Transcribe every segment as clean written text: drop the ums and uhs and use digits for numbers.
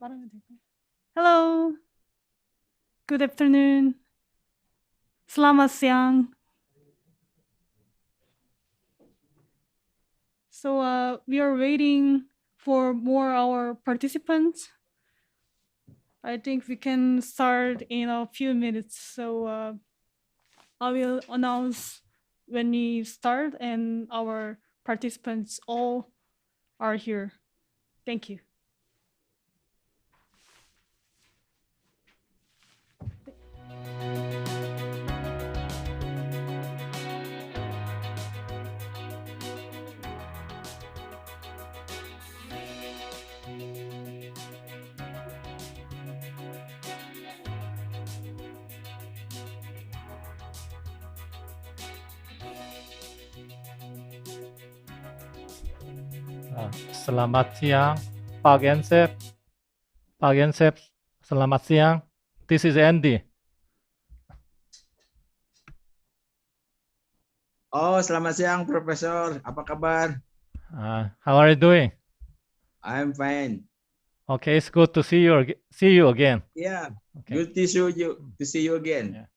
말하면 될까요? Hello. Good afternoon. Selamat siang. So we are waiting for more our participants. I think we can start in a few minutes. So I will announce when we start and our participants all are here. Thank you. Selamat siang, Pak Gensep. Pak Gensep, selamat siang. This is Andy. Oh, selamat siang, Profesor. Apa kabar? How are you doing? I'm fine. Okay, it's good to see you again. Yeah, Okay. good to see you again. Yeah.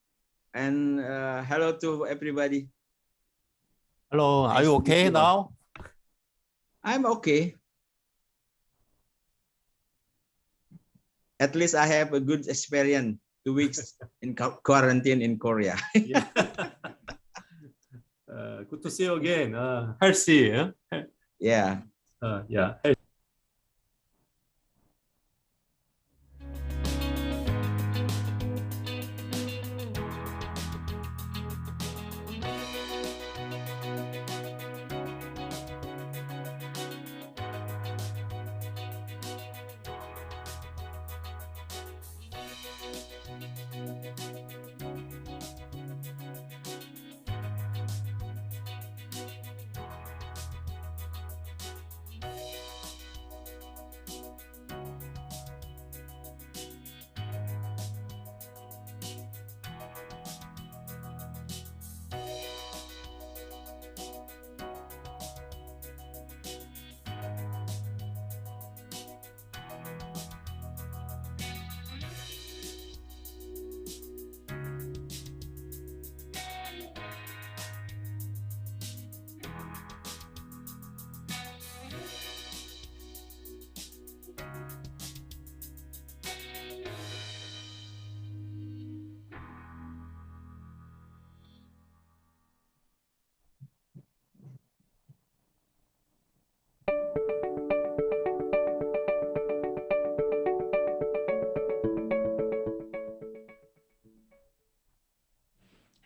And hello to everybody. Hello, are Nice you to meet okay you. now? I'm okay. At least I have a good experience 2 weeks in quarantine in Korea. Yeah. Good to see you again. Healthy. Yeah. Yeah.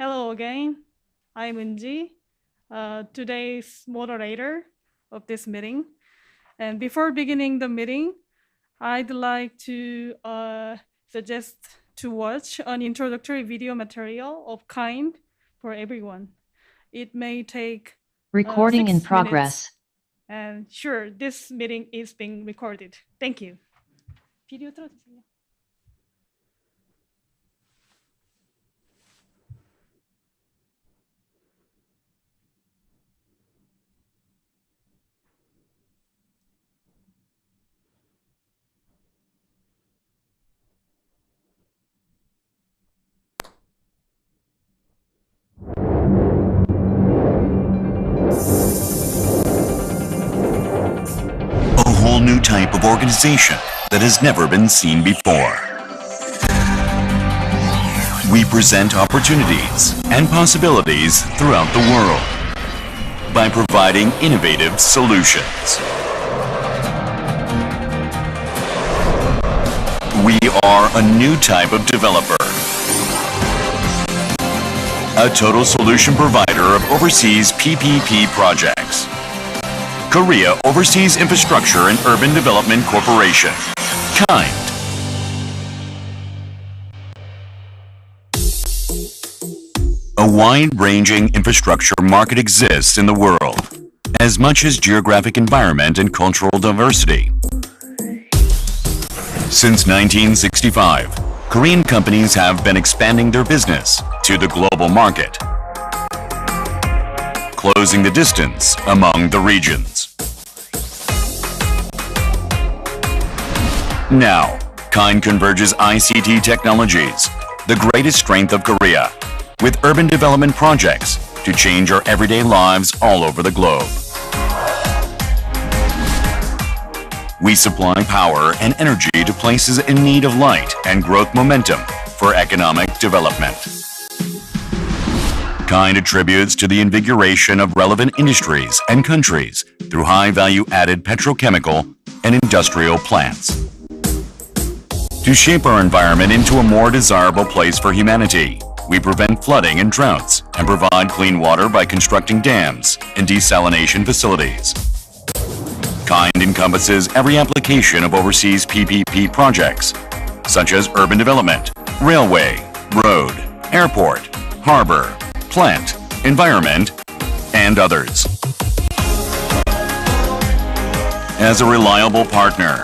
Hello again. I'm Unji, today's moderator of this meeting. And before beginning the meeting, I'd like to suggest to watch an introductory video material of kind for everyone. It may take Recording 6 in minutes. progress. And sure, this meeting is being recorded. Thank you. 비디오 틀어주세요. A whole new type of organization that has never been seen before. We present opportunities and possibilities throughout the world by providing innovative solutions. We are a new type of developer, a total solution provider of overseas PPP projects. Korea Overseas Infrastructure and Urban Development Corporation. KIND. A wide-ranging infrastructure market exists in the world, as much as geographic environment and cultural diversity. Since 1965, Korean companies have been expanding their business to the global market, closing the distance among the regions. Now, KIND converges ICT technologies, the greatest strength of Korea, with urban development projects to change our everyday lives all over the globe. We supply power and energy to places in need of light and growth momentum for economic development. KIND attributes to the invigoration of relevant industries and countries through high-value-added petrochemical and industrial plants. To shape our environment into a more desirable place for humanity, we prevent flooding and droughts and provide clean water by constructing dams and desalination facilities. KIND encompasses every application of overseas PPP projects, such as urban development, railway, road, airport, harbor, plant, environment, and others. As a reliable partner,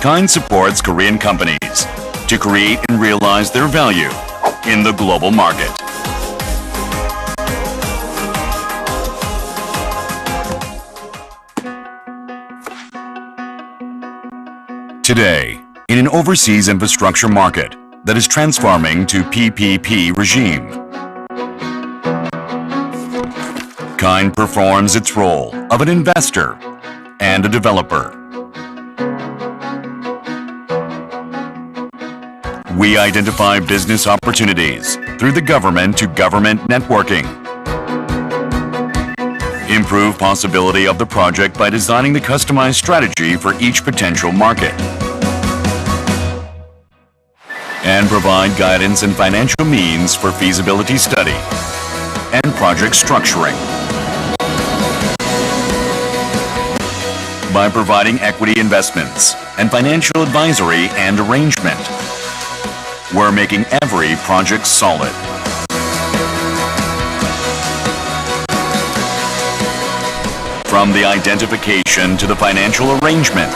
KIND supports Korean companies to create and realize their value in the global market. Today, in an overseas infrastructure market that is transforming to PPP regime, KIND performs its role of an investor and a developer. We identify business opportunities through the government-to-government networking. Improve possibility of the project by designing the customized strategy for each potential market. And provide guidance and financial means for feasibility study and project structuring. By providing equity investments and financial advisory and arrangement, we're making every project solid. From the identification to the financial arrangement,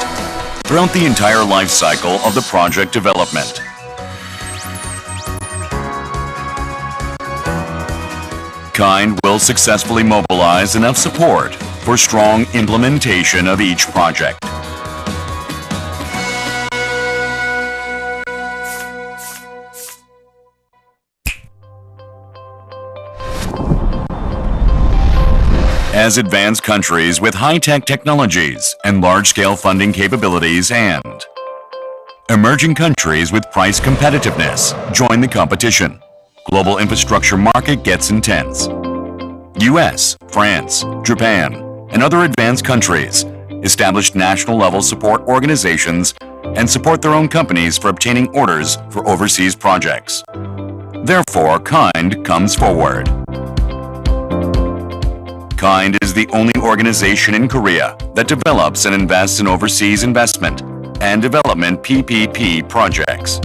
throughout the entire life cycle of the project development. KIND will successfully mobilize enough support for strong implementation of each project. As advanced countries with high-tech technologies and large-scale funding capabilities and emerging countries with price competitiveness join the competition, global infrastructure market gets intense. US, France, Japan, and other advanced countries establish national-level support organizations and support their own companies for obtaining orders for overseas projects. Therefore, KIND comes forward. KIND is the only organization in Korea that develops and invests in overseas investment and development PPP projects.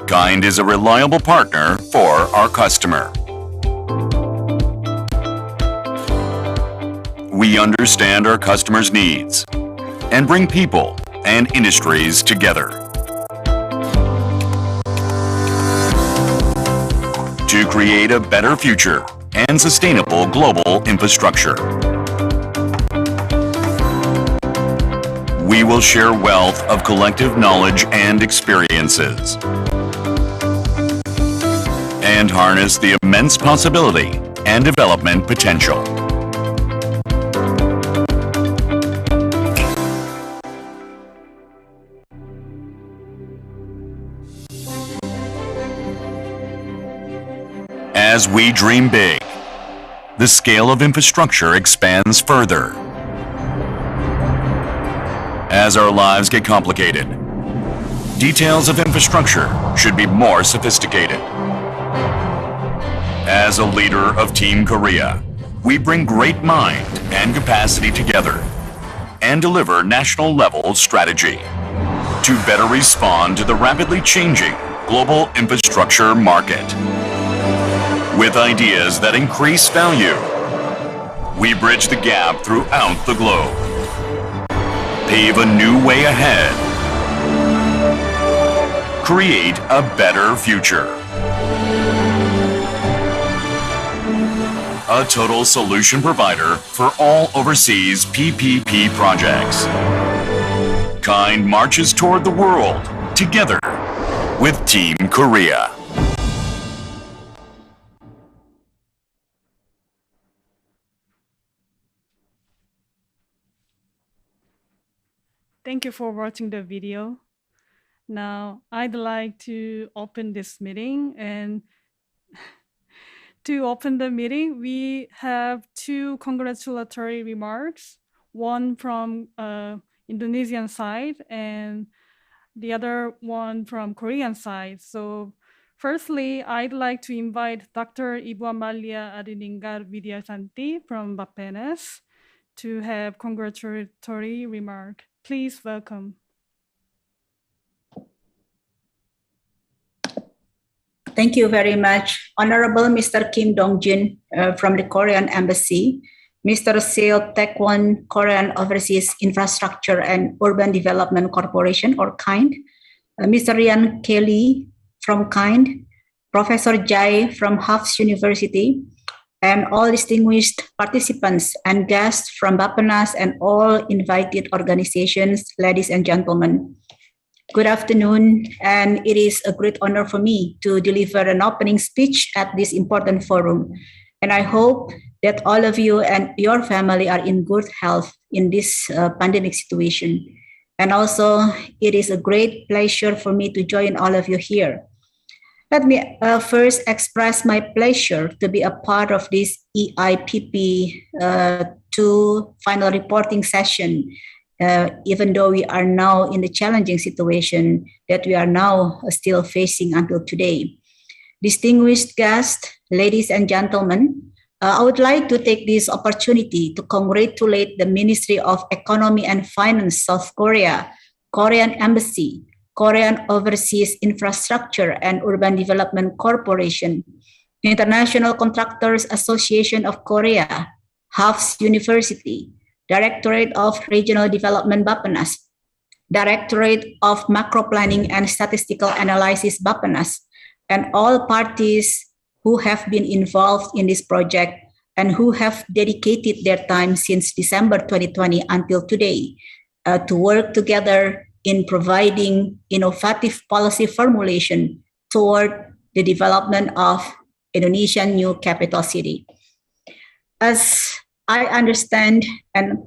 KIND is a reliable partner for our customer. We understand our customers' needs and bring people and industries together to create a better future and sustainable global infrastructure. We will share wealth of collective knowledge and experiences and harness the immense possibility and development potential. As we dream big, the scale of infrastructure expands further. As our lives get complicated, details of infrastructure should be more sophisticated. As a leader of Team Korea, we bring great mind and capacity together and deliver national-level strategy to better respond to the rapidly changing global infrastructure market. With ideas that increase value, we bridge the gap throughout the globe, pave a new way ahead, create a better future. a total solution provider for all overseas PPP projects. Kind marches toward the world together with Team Korea. Thank you for watching the video. Now, I'd like to open this meeting, and to open the meeting, we have two congratulatory remarks, one from Indonesian side and the other one from Korean side. So firstly, I'd like to invite Dr. Ibu Amalia Adininggar Vidyasanti from Bapenas to have congratulatory remark. Please welcome. Thank you very much, Honorable Mr. Kim Dong-jun from the Korean Embassy, Mr. Seo Taekwon, Korean Overseas Infrastructure and Urban Development Corporation, or KIND, Mr. Ryan Kelly from KIND, Professor Jai from Hafs University, and all distinguished participants and guests from Bapenas and all invited organizations, ladies and gentlemen. Good afternoon, and it is a great honor for me to deliver an opening speech at this important forum. And I hope that all of you and your family are in good health in this pandemic situation. And also, it is a great pleasure for me to join all of you here. Let me first express my pleasure to be a part of this EIPP 2 final reporting session, even though we are now in the challenging situation that we are now still facing until today. Distinguished guests, ladies and gentlemen, I would like to take this opportunity to congratulate the Ministry of Economy and Finance South Korea, Korean Embassy, Korean Overseas Infrastructure and Urban Development Corporation, International Contractors Association of Korea, Hafs University, Directorate of Regional Development Bapenas, Directorate of Macro Planning and Statistical Analysis Bapenas, and all parties who have been involved in this project and who have dedicated their time since December 2020 until today to work together in providing innovative policy formulation toward the development of Indonesian new capital city. As I understand, and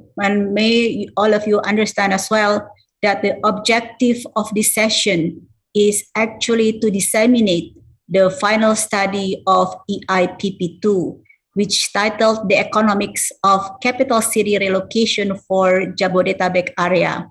may all of you understand as well, that the objective of this session is actually to disseminate the final study of EIPP2, which titled The Economics of Capital City Relocation for Jabodetabek Area.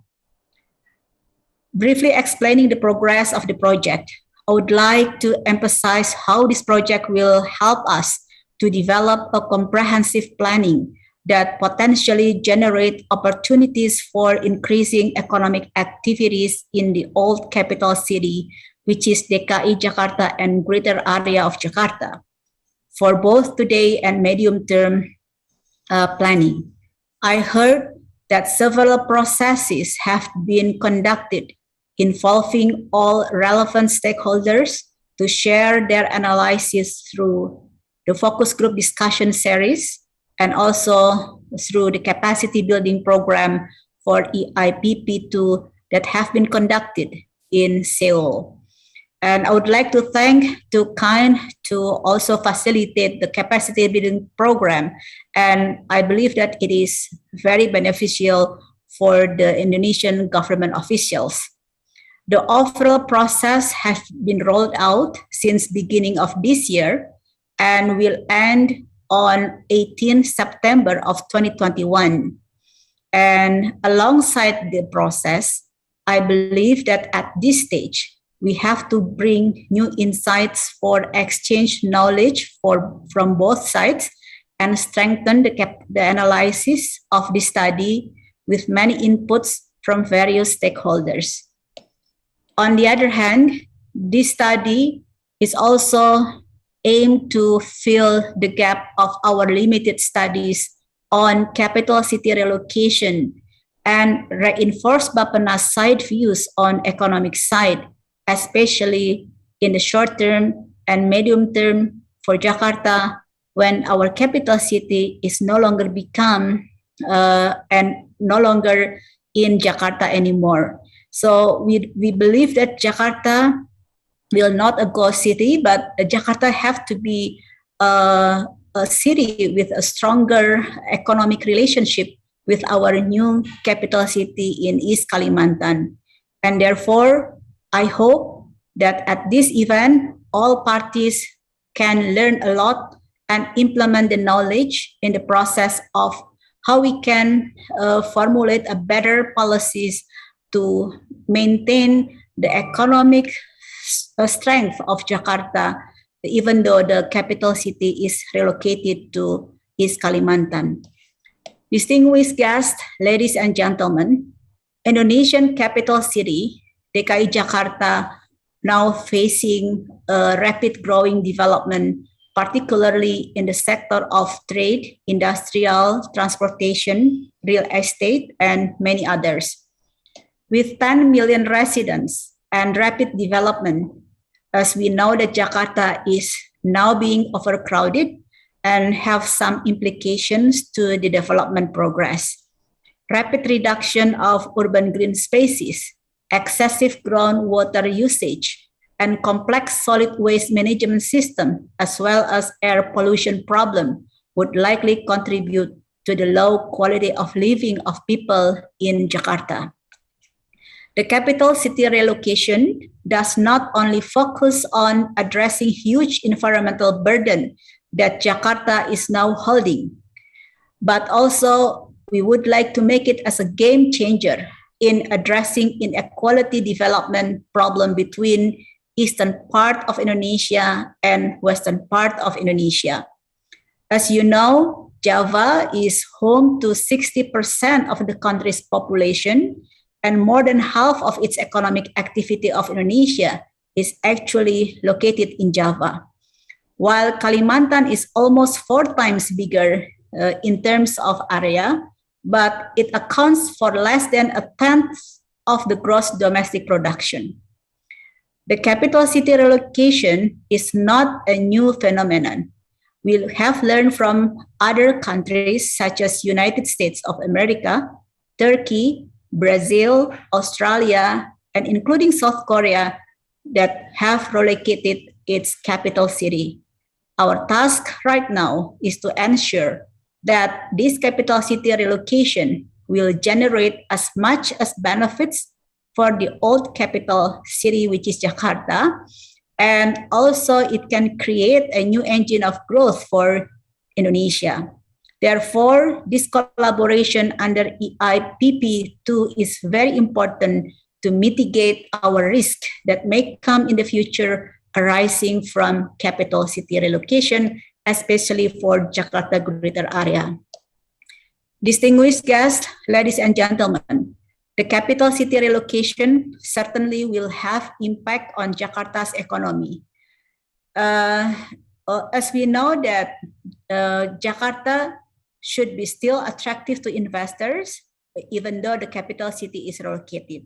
Briefly explaining the progress of the project, I would like to emphasize how this project will help us to develop a comprehensive planning that potentially generate opportunities for increasing economic activities in the old capital city, which is DKI Jakarta and greater area of Jakarta, for both today and medium-term planning. I heard that several processes have been conducted involving all relevant stakeholders to share their analysis through the focus group discussion series and also through the capacity building program for EIPP2 that have been conducted in Seoul. And I would like to thank to KIND to also facilitate the capacity building program. And I believe that it is very beneficial for the Indonesian government officials. The overall process has been rolled out since beginning of this year and will end on 18 September of 2021. And alongside the process, I believe that at this stage, we have to bring new insights for exchange knowledge from both sides and strengthen the analysis of the study with many inputs from various stakeholders. On the other hand, this study is also aimed to fill the gap of our limited studies on capital city relocation and reinforce Bapenas' side views on economic side, especially in the short term and medium term for Jakarta, when our capital city is no longer become and no longer in Jakarta anymore. So we believe that Jakarta will not a ghost city, but Jakarta have to be a city with a stronger economic relationship with our new capital city in East Kalimantan. And therefore, I hope that at this event, all parties can learn a lot and implement the knowledge in the process of how we can formulate a better policies to maintain the economic strength of Jakarta, even though the capital city is relocated to East Kalimantan. Distinguished guests, ladies and gentlemen, Indonesian capital city, DKI Jakarta, now facing a rapid growing development, particularly in the sector of trade, industrial, transportation, real estate, and many others. With 10 million residents and rapid development, as we know that Jakarta is now being overcrowded and have some implications to the development progress. Rapid reduction of urban green spaces, excessive groundwater usage, and complex solid waste management system, as well as air pollution problem, would likely contribute to the low quality of living of people in Jakarta. The capital city relocation does not only focus on addressing huge environmental burden that Jakarta is now holding, but also we would like to make it as a game changer in addressing inequality development problem between eastern part of Indonesia and western part of Indonesia. As you know, Java is home to 60% of the country's population, and more than half of its economic activity of Indonesia is actually located in Java. While Kalimantan is almost 4 times bigger in terms of area, but it accounts for less than 1/10 of the gross domestic production. The capital city relocation is not a new phenomenon. We have learned from other countries such as United States of America, Turkey, Brazil, Australia, and including South Korea that have relocated its capital city. Our task right now is to ensure that this capital city relocation will generate as much as benefits for the old capital city, which is Jakarta, and also it can create a new engine of growth for Indonesia. Therefore, this collaboration under EIPP2 is very important to mitigate our risk that may come in the future arising from capital city relocation, especially for Jakarta greater area. Distinguished guests, ladies and gentlemen, the capital city relocation certainly will have impact on Jakarta's economy. As we know that Jakarta should be still attractive to investors, even though the capital city is relocated.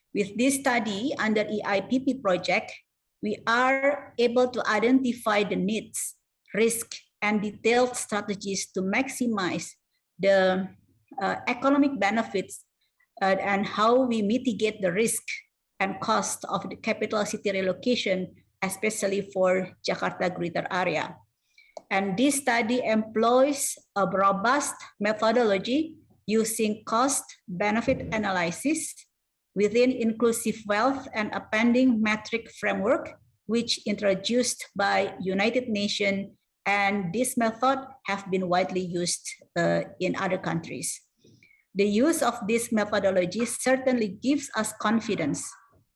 With this study under EIPP project, we are able to identify the needs, risk, and detailed strategies to maximize the economic benefits and how we mitigate the risk and cost of the capital city relocation, especially for Jakarta greater area. And this study employs a robust methodology using cost-benefit analysis within inclusive wealth and appending metric framework, which introduced by United Nations, and this method have been widely used in other countries. The use of this methodology certainly gives us confidence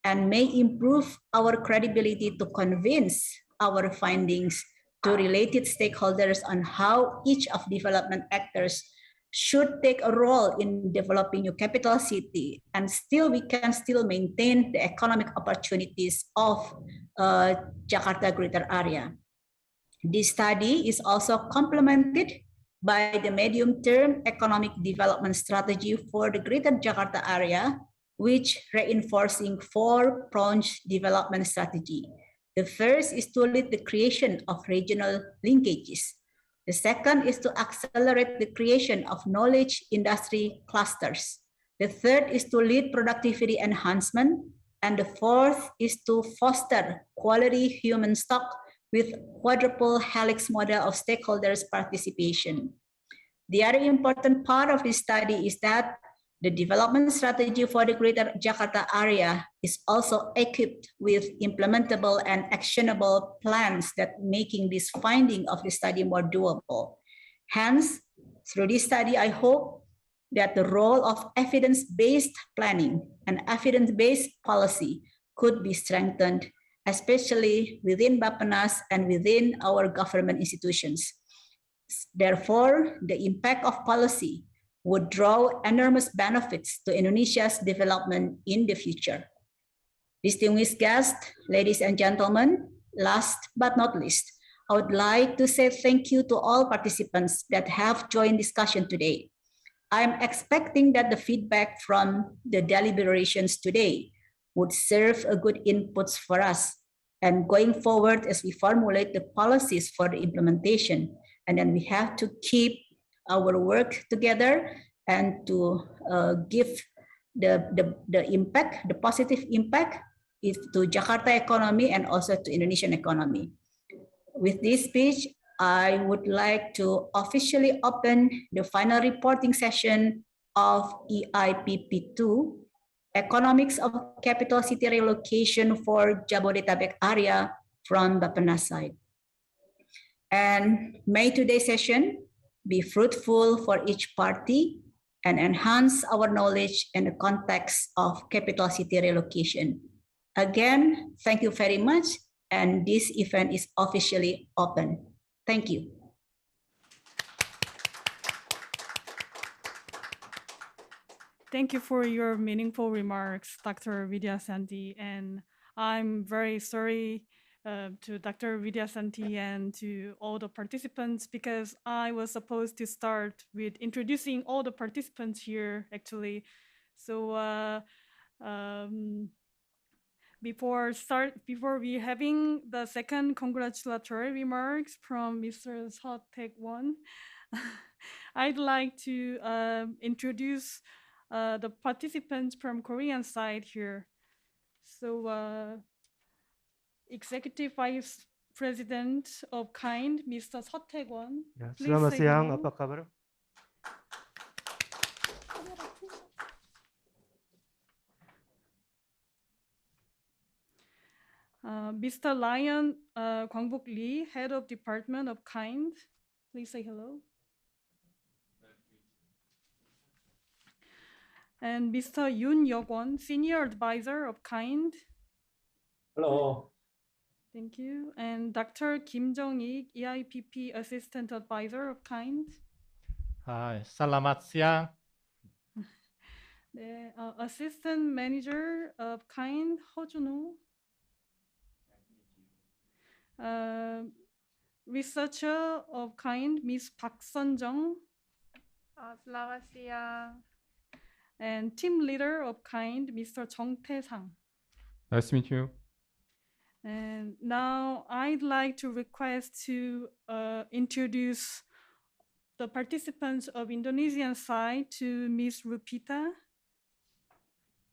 and may improve our credibility to convince our findings to related stakeholders on how each of development actors should take a role in developing new capital city, and still we can still maintain the economic opportunities of Jakarta greater area. This study is also complemented by the medium-term economic development strategy for the greater Jakarta area, which reinforcing 4-pronged development strategy. The first is to lead the creation of regional linkages. The second is to accelerate the creation of knowledge industry clusters. The third is to lead productivity enhancement. And the fourth is to foster quality human stock with quadruple helix model of stakeholders' participation. The other important part of this study is that the development strategy for the Greater Jakarta area is also equipped with implementable and actionable plans that making this finding of the study more doable. Hence, through this study, I hope that the role of evidence-based planning and evidence-based policy could be strengthened, especially within Bappenas and within our government institutions. Therefore, the impact of policy would draw enormous benefits to Indonesia's development in the future. Distinguished guests, ladies and gentlemen, last but not least, I would like to say thank you to all participants that have joined discussion today. I'm expecting that the feedback from the deliberations today would serve a good inputs for us. And going forward, as we formulate the policies for the implementation, and then we have to keep our work together and to give the impact, the positive impact is to Jakarta economy and also to Indonesian economy. With this speech, I would like to officially open the final reporting session of EIPP2, Economics of Capital City Relocation for Jabodetabek area from Bappenas side. And may today's session be fruitful for each party and enhance our knowledge in the context of capital city relocation. Again, thank you very much. And this event is officially open. Thank you. Thank you for your meaningful remarks, Dr. Vidyasanti. And I'm very sorry to Dr. Vidyasanti and to all the participants because I was supposed to start with introducing all the participants here, actually. So before we having the second congratulatory remarks from Mr. Seo Taek-won, I'd like to introduce the participants from Korean side here. So Executive Vice President of KIND, Mr. Seo Taek-won. Ya, Please selamat say siang, hello. apa kabar? Mr. Lion Kwangbok Lee, Head of Department of KIND. Please say hello. And Mr. Yoon Yeok-won, Senior Advisor of KIND. Hello. Thank you. And Dr. Kim Jong-ik, EIPP Assistant Advisor of KIND. Hai, selamat siang. The Assistant Manager of KIND, Ho Jun-ho. Researcher of KIND, Ms. Park Sun-jung. Selamat siang. And Team Leader of KIND, Mr. Jung Tae-sang. Nice to meet you. And now I'd like to request to introduce the participants of Indonesian side to Ms. Rupita.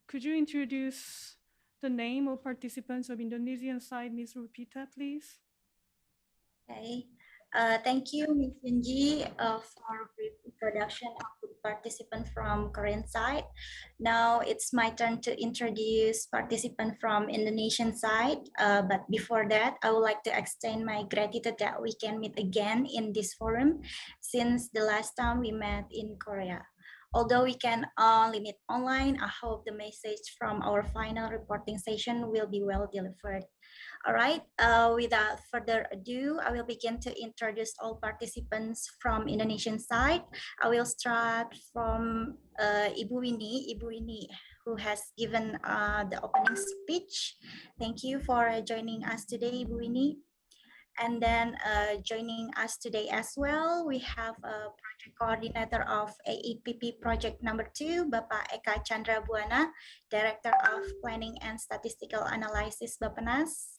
Could you introduce the name of participants of Indonesian side, Ms. Rupita, please? Okay. Thank you, Ms. Yunji, for a brief introduction of the participants from Korean side. Now it's my turn to introduce participants from Indonesian side. But before that, I would like to extend my gratitude that we can meet again in this forum since the last time we met in Korea. Although we can only meet online, I hope the message from our final reporting session will be well delivered. All right, without further ado, I will begin to introduce all participants from Indonesian side. I will start from Ibu Winnie, who has given the opening speech. Thank you for joining us today, Ibu Winnie. And then joining us today as well, we have a project coordinator of AEPP project number 2, Bapak Eka Chandra Buana, Director of Planning and Statistical Analysis Bappenas.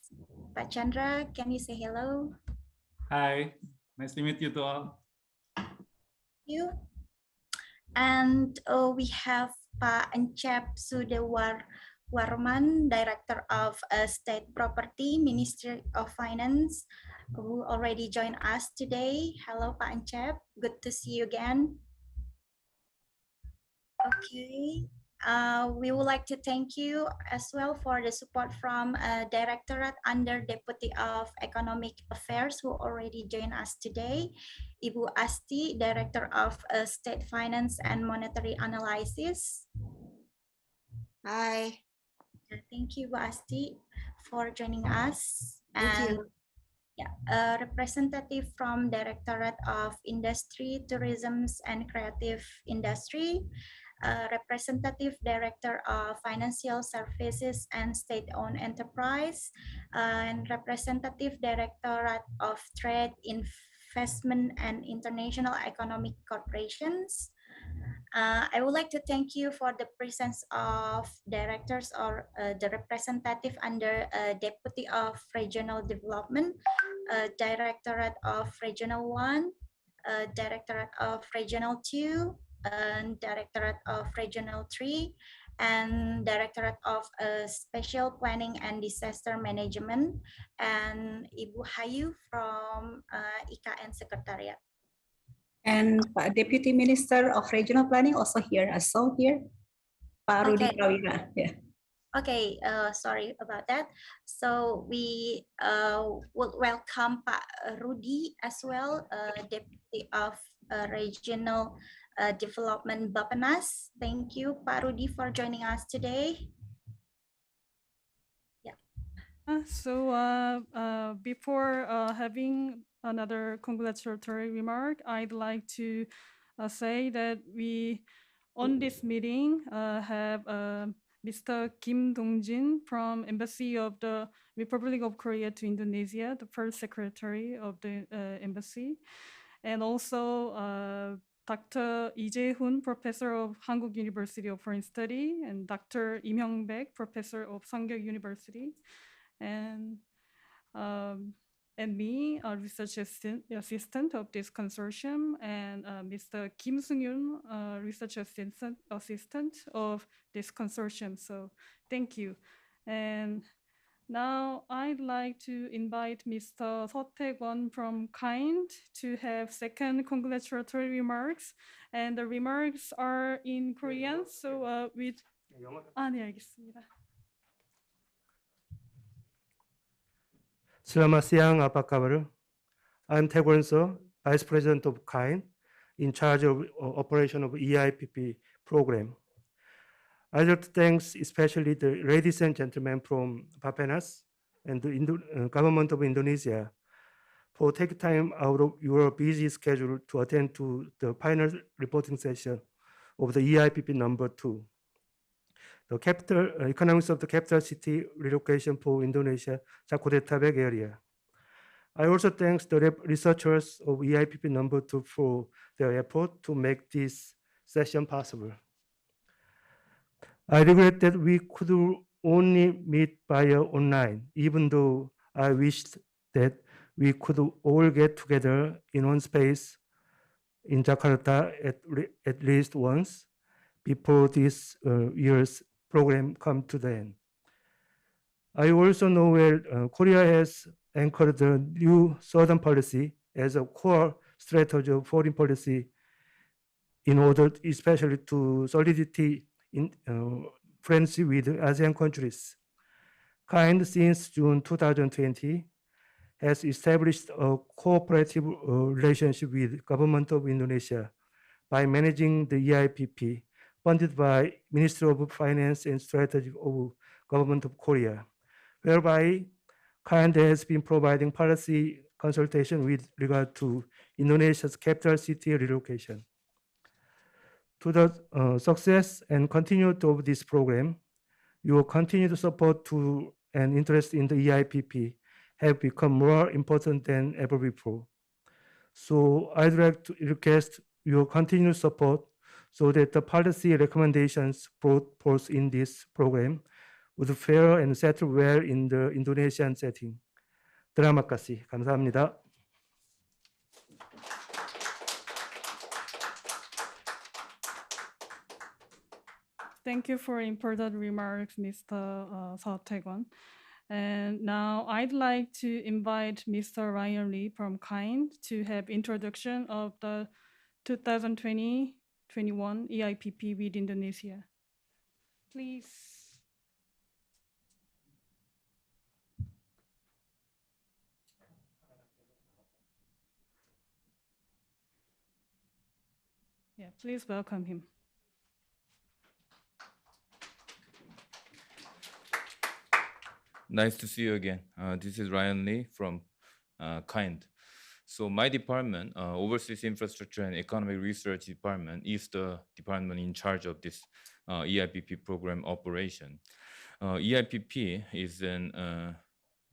Pak Chandra, can you say hello? Hi. Nice to meet you to all. You. And we have Pak Encep Sudewarman, Director of State Property, Ministry of Finance, who already joined us today. Hello, Pak Encep. Good to see you again. Okay. We would like to thank you as well for the support from Directorate under Deputy of Economic Affairs who already joined us today. Ibu Asti, Director of State Finance and Monetary Analysis. Hi. Thank you, Bu Asti, for joining us. Thank you. Yeah, a representative from Directorate of Industry, Tourism and Creative Industry, Representative Director of Financial Services and State-Owned Enterprise, and Representative Directorate of Trade, Investment and International Economic Corporations. I would like to thank you for the presence of directors or the representative under Deputy of Regional Development, Directorate of Regional 1, Directorate of Regional 2, and Directorate of Regional 3, and Directorate of Special Planning and Disaster Management, and Ibu Hayu from IKN Secretariat. And Deputy Minister of Regional Planning also here. I saw here. Pak Rudi Okay. Prawira. Yeah. Okay, sorry about that. So we would welcome Pak Rudi as well, Deputy of Regional Development Bappenas. Thank you, Pak Rudi, for joining us today. Yeah. Before having another congratulatory remark, I'd like to say that we, on this meeting, have Mr. Kim Dong-jin from Embassy of the Republic of Korea to Indonesia, the first secretary of the embassy, and also Dr. Lee Jae-hoon, professor of Hankuk University of Foreign Study, and Dr. Im Hyung-baek, professor of Sangyeok University, and me, a research assistant of this consortium, and Mr. Kim Sung-yoon, research assistant of this consortium. So thank you. And now I'd like to invite Mr. Seo Tae-kwon from KIND to have second congratulatory remarks. And the remarks are in Korean, so 네, 알겠습니다. Selamat siang, apa kabar? I'm Tae-kwon Seo, Vice President of KIND, in charge of operation of EIPP program. I'd like to thank especially the ladies and gentlemen from Bappenas and the government of Indonesia for taking time out of your busy schedule to attend to the final reporting session of the EIPP number 2. The capital economics of the capital city relocation for Indonesia, Jabodetabek area. I also thank the researchers of EIPP number 2 for their effort to make this session possible. I regret that we could only meet via online, even though I wished that we could all get together in one space in Jakarta at least once before this year's program come to the end. I also know where Korea has anchored the new Southern policy as a core strategy of foreign policy in order especially to solidity in friendship with ASEAN countries. KIND since June 2020 has established a cooperative relationship with government of Indonesia by managing the EIPP funded by Ministry of Finance and Strategy of Government of Korea, whereby KIND has been providing policy consultation with regard to Indonesia's capital city relocation. To the success and continuity of this program, your continued support to and interest in the EIPP have become more important than ever before. So I'd like to request your continued support so that the policy recommendations brought forth in this program would fare and settle well in the Indonesian setting. Terima kasih. 감사합니다. Thank you for important remarks, Mr. Seo Taekwon. And now I'd like to invite Mr. Ryan Lee from KIND to have introduction of the 2020-21 EIPP with Indonesia. Please. Yeah, please welcome him. Nice to see you again. This is Ryan Lee from KIND. So my department, Overseas Infrastructure and Economic Research Department, is the department in charge of this EIPP program operation. EIPP is an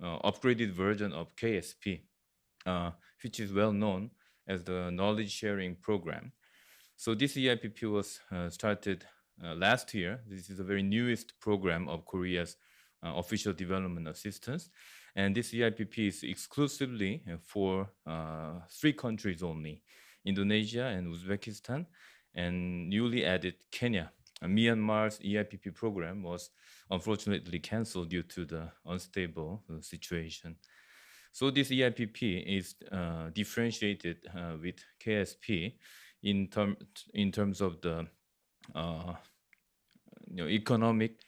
upgraded version of KSP, which is well known as the knowledge sharing program. So this EIPP was started last year. This is the very newest program of Korea's official development assistance. And this EIPP is exclusively for 3 countries only, Indonesia and Uzbekistan, and newly added Kenya. Myanmar's EIPP program was unfortunately canceled due to the unstable situation. So this EIPP is differentiated with KSP in terms of the economic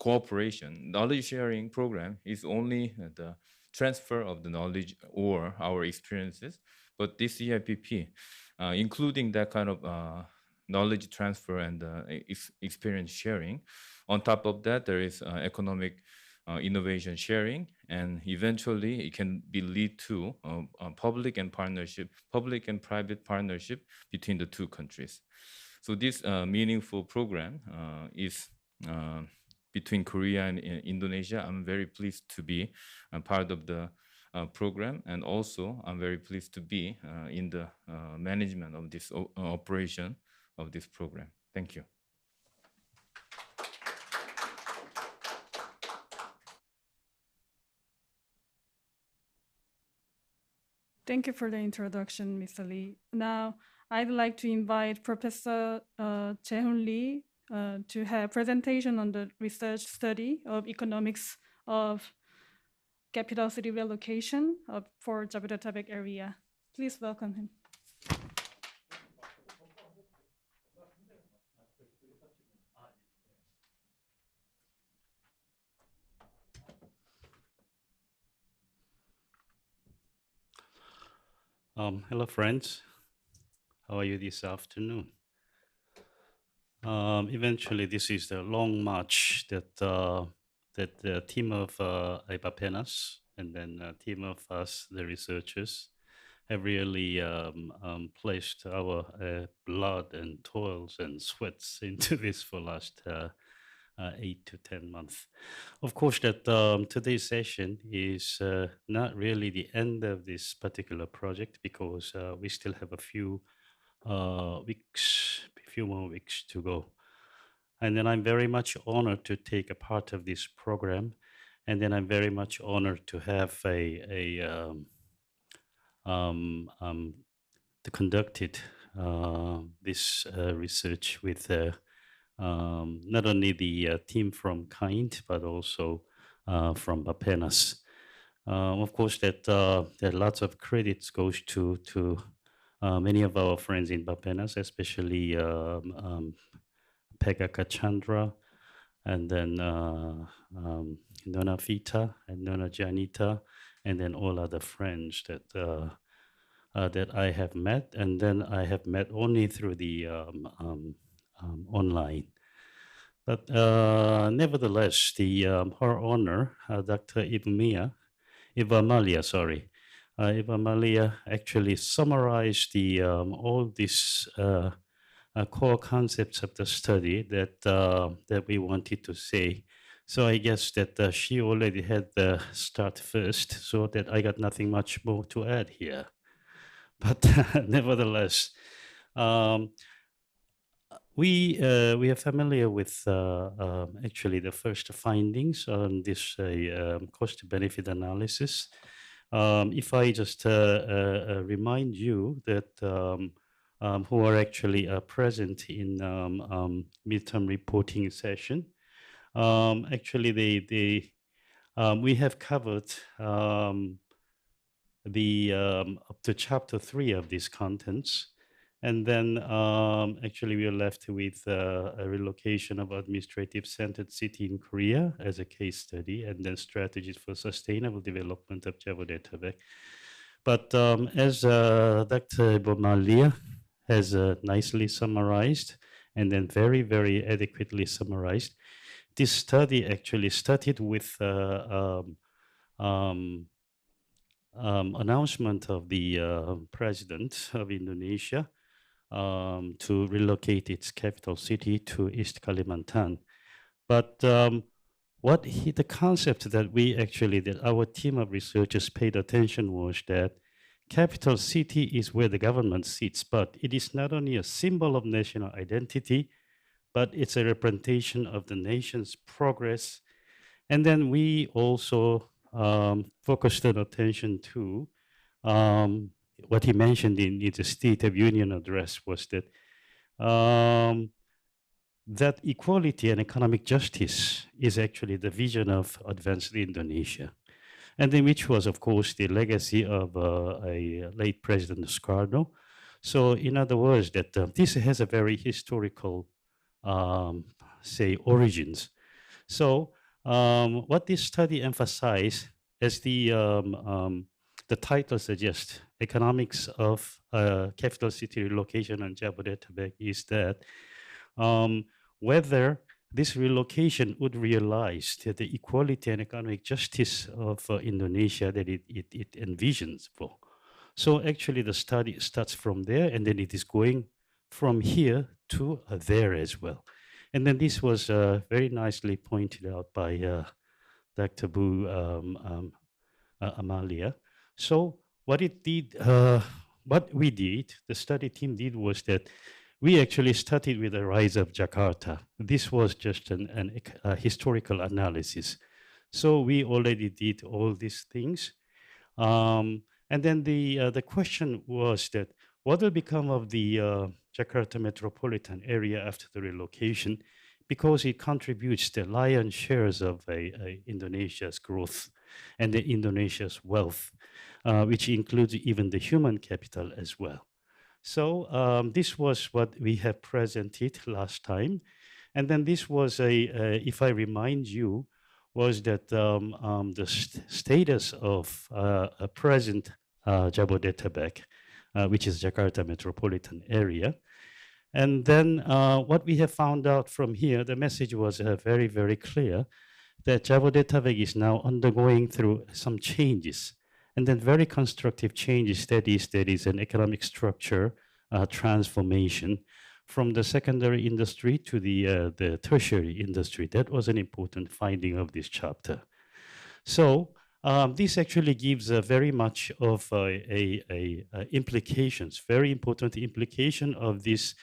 cooperation. Knowledge sharing program is only the transfer of the knowledge or our experiences, but this EIPP, including that kind of knowledge transfer and experience sharing. On top of that, there is economic innovation sharing, and eventually it can be lead to public and private partnership between the 2 countries. So this meaningful program is between Korea and Indonesia. I'm very pleased to be a part of the program, and also I'm very pleased to be in the management of this operation of this program. Thank you. Thank you for the introduction, Mr. Lee. Now, I'd like to invite Professor Jae-hoon Lee to have presentation on the research study of economics of capital city relocation for Jabodetabek area. Please welcome him. Hello, friends. How are you this afternoon? Eventually, this is the long march that the team of IPAPENAS and then a team of us, the researchers, have really placed our blood and toils and sweats into this for last 8 to 10 months. Of course, that today's session is not really the end of this particular project, because we still have a few more weeks to go. And then I'm very much honored to take a part of this program. And then I'm very much honored to have conducted this research with not only the team from KIND, but also from BAPENAS. Of course, that there are lots of credits goes to many of our friends in BAPENAS, especially Pegaka Chandra, and then Nona Fita and Nona Janita, and then all other friends that that I have met, and then I have met only through the online. But nevertheless, her honor, Dr. Eva Malia actually summarized all these core concepts of the study that we wanted to say. So I guess that she already had the start first, so that I got nothing much more to add here. But nevertheless, we are familiar with actually the first findings on this cost-benefit analysis. If I just remind you that who are actually present in midterm reporting session. Actually, we have covered up to chapter 3 of these contents. And then actually we are left with a relocation of administrative centered city in Korea as a case study, and then strategies for sustainable development of Jabodetabek. But as Dr. Bomalia has nicely summarized, and then very, very adequately summarized, this study actually started with announcement of the president of Indonesia to relocate its capital city to East Kalimantan. But the concept that our team of researchers paid attention was that capital city is where the government sits, but it is not only a symbol of national identity, but it's a representation of the nation's progress. And then we also focused our attention to what he mentioned in the State of Union address was that that equality and economic justice is actually the vision of advanced Indonesia. And then which was, of course, the legacy of a late President Sukarno. So in other words, that this has a very historical, say, origins. So what this study emphasized, as the title suggests, economics of capital city relocation and Jabodetabek, is that whether this relocation would realize the equality and economic justice of Indonesia that it envisions for. So actually the study starts from there, and then it is going from here to there as well. And then this was very nicely pointed out by Dr. Bu Amalia. So what we did, the study team did, was that we actually started with the rise of Jakarta. This was just a historical analysis. So we already did all these things. And then the question was that what will become of the Jakarta metropolitan area after the relocation, because it contributes the lion's shares of Indonesia's growth and Indonesia's wealth, which includes even the human capital as well. So this was what we have presented last time. And then this was if I remind you, was that the status of present Jabodetabek, which is Jakarta metropolitan area. And then what we have found out from here, the message was very, very clear that Jabodetabek is now undergoing through some changes, and then very constructive changes. That is an economic structure transformation from the secondary industry to the tertiary industry. That was an important finding of this chapter. So this actually gives very much of implications, very important implication of this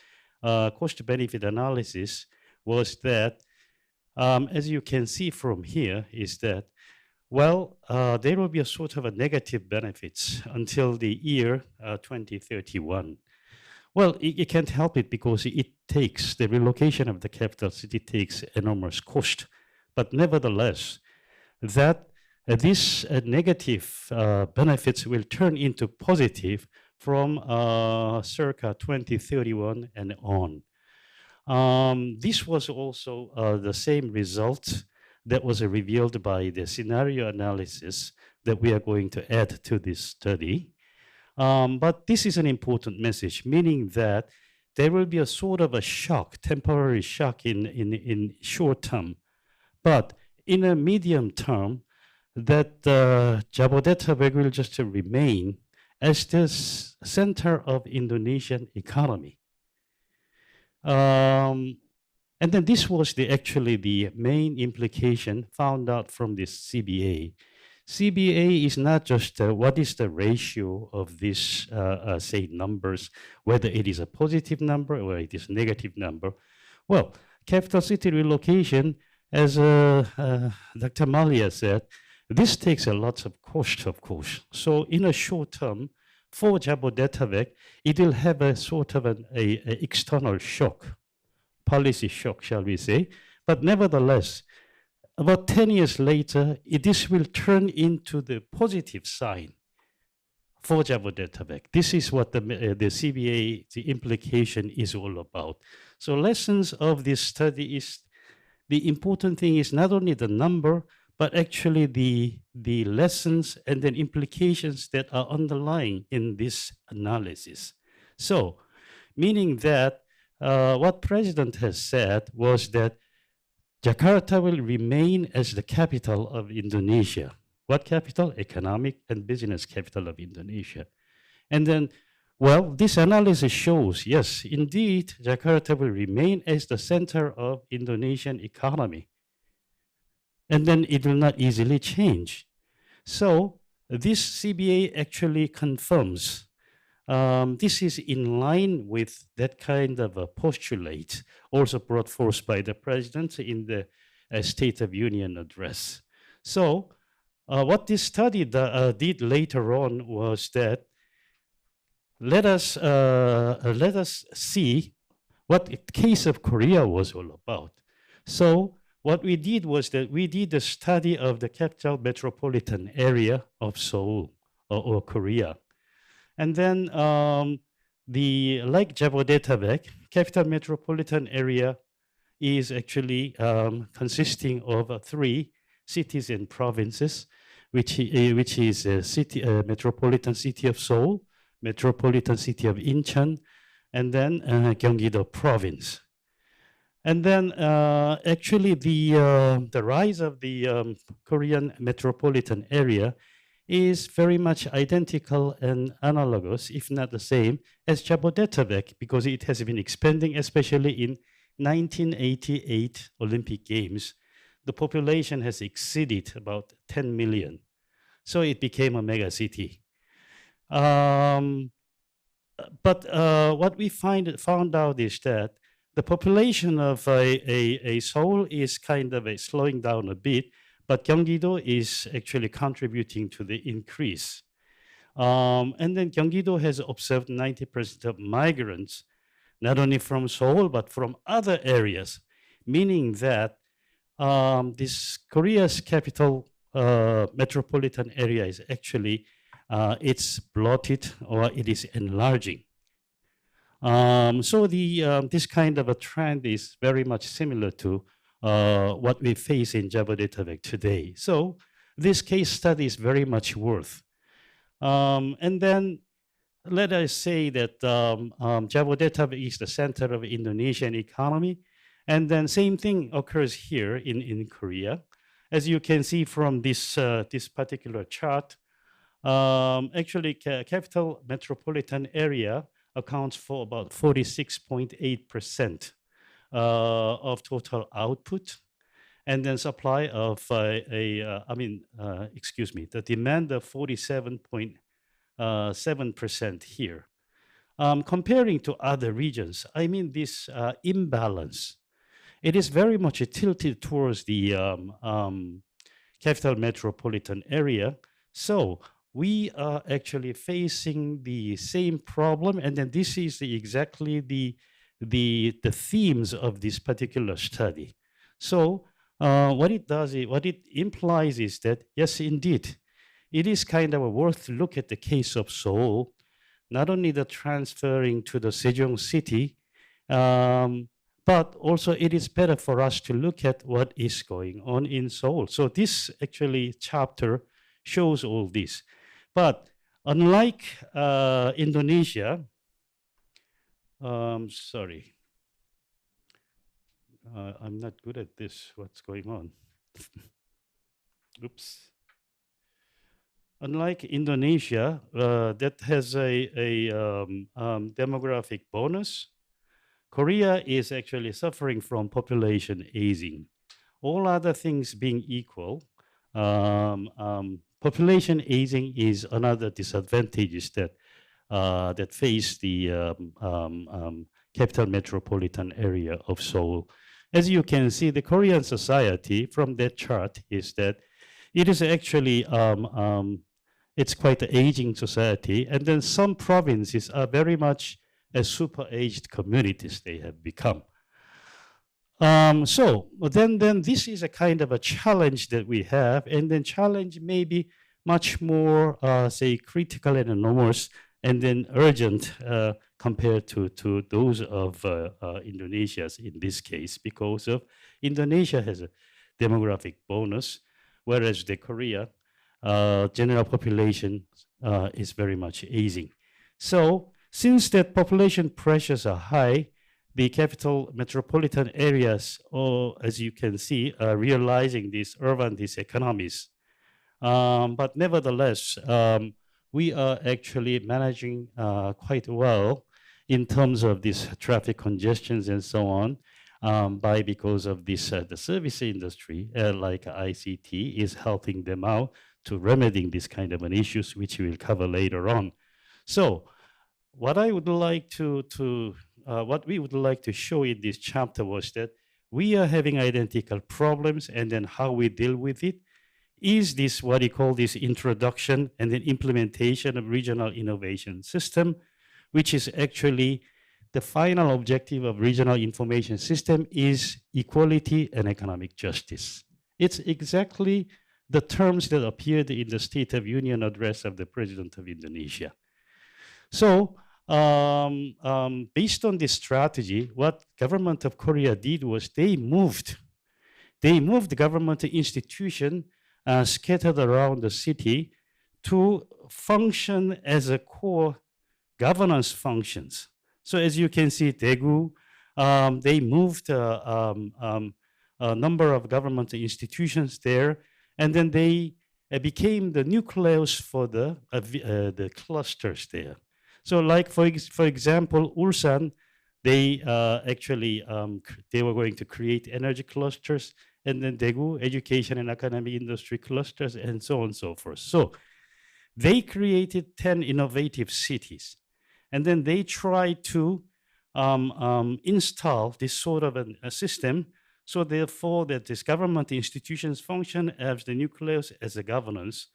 cost-benefit analysis was that, as you can see from here, is that, well, there will be a sort of a negative benefits until the year 2031. Well, it can't help it because it takes, the relocation of the capital city takes enormous cost. But nevertheless, that these negative benefits will turn into positive from circa 2031 and on. This was also the same result that was revealed by the scenario analysis that we are going to add to this study. But this is an important message, meaning that there will be a sort of a shock, temporary shock in short term. But in a medium term, that Jabodetabek will just remain as the center of Indonesian economy. And then this was actually the main implication found out from this CBA. CBA is not just what is the ratio of these, say, numbers, whether it is a positive number or it is a negative number. Well, capital city relocation, as Dr. Malia said, this takes a lot of cost, of course. So in a short term, for Jabodetabek, it will have a sort of an external shock, policy shock, shall we say. But nevertheless, about 10 years later, this will turn into the positive sign for Jabodetabek. This is what the CBA, the implication is all about. So lessons of this study is, the important thing is not only the number, but actually the lessons and then implications that are underlying in this analysis. So, meaning that what President has said was that Jakarta will remain as the capital of Indonesia. What capital? Economic and business capital of Indonesia. And then, well, this analysis shows, yes, indeed, Jakarta will remain as the center of Indonesian economy. And then it will not easily change. So this CBA actually confirms this is in line with that kind of a postulate also brought forth by the president in the State of Union address. So what this study did later on was that let us see what the case of Korea was all about. So what we did was that we did a study of the capital metropolitan area of Seoul or Korea. And then like Jabodetabek, capital metropolitan area is actually consisting of 3 cities and provinces, which is a metropolitan city of Seoul, metropolitan city of Incheon, and then Gyeonggi-do province. And then actually the rise of the Korean metropolitan area is very much identical and analogous, if not the same, as Jabodetabek, because it has been expanding, especially in 1988 Olympic Games. The population has exceeded about 10 million. So it became a mega city. But what we found out is that the population of a Seoul is kind of slowing down a bit, but Gyeonggi-do is actually contributing to the increase. And then Gyeonggi-do has observed 90% of migrants, not only from Seoul, but from other areas, meaning that this Korea's capital metropolitan area is actually, it's bloated or it is enlarging. So this kind of a trend is very much similar to what we face in Jabodetabek today. So this case study is very much worth. And then let us say that Jabodetabek is the center of Indonesian economy. And then same thing occurs here in Korea. As you can see from this, this particular chart, actually capital metropolitan area accounts for about 46.8% of total output, and then supply of the demand of 47.7% here. Comparing to other regions, I mean this imbalance, it is very much tilted towards the capital metropolitan area. So we are actually facing the same problem, and then this is exactly the themes of this particular study. So what it does, what it implies is that, yes, indeed, it is kind of worth to look at the case of Seoul, not only the transferring to the Sejong city, but also it is better for us to look at what is going on in Seoul. So this actually chapter shows all this. But unlike Indonesia, sorry, I'm not good at this. What's going on? Oops. Unlike Indonesia, that has a demographic bonus, Korea is actually suffering from population aging. All other things being equal, population aging is another disadvantage that that face the capital metropolitan area of Seoul. As you can see, the Korean society from that chart is that it is actually it's quite an aging society. And then some provinces are very much as super aged communities they have become. So then this is a kind of a challenge that we have, and then challenge may be much more, say, critical and enormous, and then urgent compared to those of Indonesia's in this case, because of Indonesia has a demographic bonus, whereas the Korea general population is very much aging. So since that population pressures are high, the capital metropolitan areas, as you can see, are realizing these urban diseconomies. But nevertheless, we are actually managing quite well in terms of these traffic congestions and so on, because of this, the service industry, like ICT, is helping them out to remedying this kind of an issues, which we will cover later on. So, what I would like what we would like to show in this chapter was that we are having identical problems, and then how we deal with it is this what you call this introduction and then implementation of regional innovation system, which is actually the final objective of regional information system is equality and economic justice. It's exactly the terms that appeared in the State of Union address of the President of Indonesia. So, based on this strategy, what government of Korea did was they moved the government institution scattered around the city to function as a core governance functions. So as you can see, Daegu, they moved a number of government institutions there, and then they became the nucleus for the clusters there. So like, for example, Ulsan, they actually, they were going to create energy clusters, and then Daegu, education and academic industry clusters, and so on and so forth. So they created 10 innovative cities, and then they tried to install this sort of a system, so therefore that this government institutions function as the nucleus as a governance,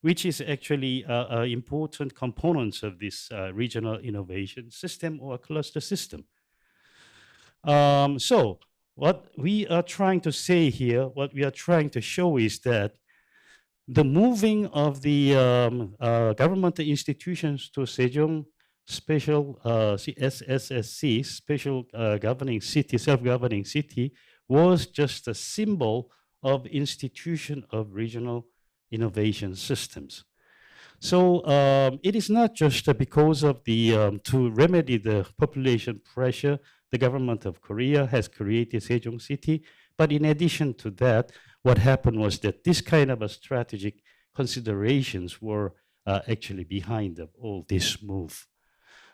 which is actually important components of this regional innovation system or cluster system. So what we are trying to say here, what we are trying to show is that the moving of the government institutions to Sejong special SSSC, special governing city, self-governing city, was just a symbol of institution of regional innovation systems. So it is not just because of the, to remedy the population pressure, the government of Korea has created Sejong City, but in addition to that, what happened was that this kind of a strategic considerations were actually behind of all this move.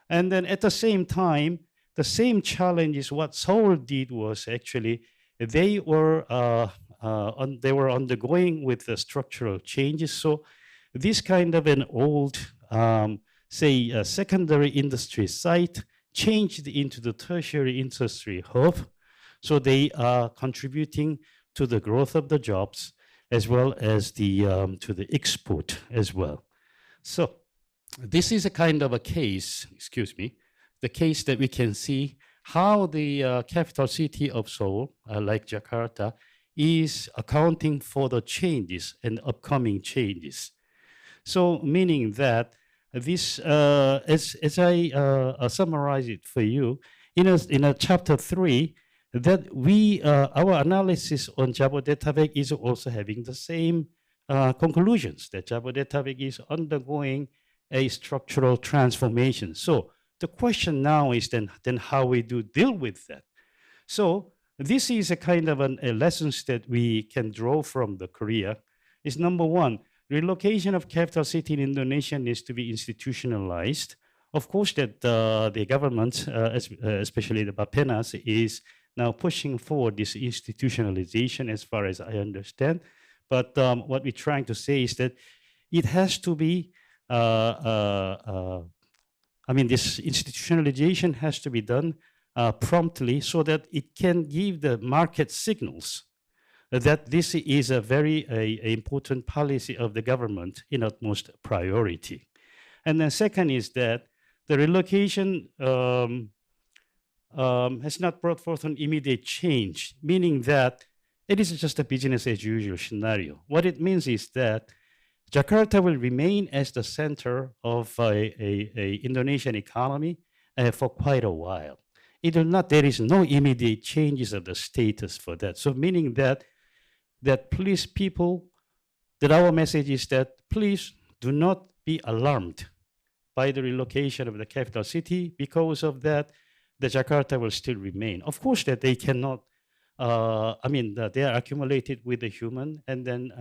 And then at the same time, the same challenge is what Seoul did was actually, they were undergoing with the structural changes. So this kind of an old, say, secondary industry site changed into the tertiary industry hub. So they are contributing to the growth of the jobs as well as the to the export as well. So this is a kind of a case, excuse me, the case that we can see how the capital city of Seoul, like Jakarta, is accounting for the changes and upcoming changes. So meaning that this, as I summarize it for you, in a chapter 3, that we, our analysis on Jabodetabek is also having the same conclusions, that Jabodetabek is undergoing a structural transformation. So the question now is then how we do deal with that. So this is a kind of a lessons that we can draw from the Korea. Is number one, relocation of capital city in Indonesia needs to be institutionalized. Of course, that the government, especially the Bappenas, is now pushing forward this institutionalization as far as I understand. But what we're trying to say is that it has to be, I mean, this institutionalization has to be done promptly so that it can give the market signals that this is a very important policy of the government in utmost priority. And then second is that the relocation has not brought forth an immediate change, meaning that it is just a business as usual scenario. What it means is that Jakarta will remain as the center of a Indonesian economy for quite a while. It will not, there is no immediate changes of the status for that. So meaning that please people, that our message is that please do not be alarmed by the relocation of the capital city. Because of that, the Jakarta will still remain. Of course that they cannot, they are accumulated with the human, and then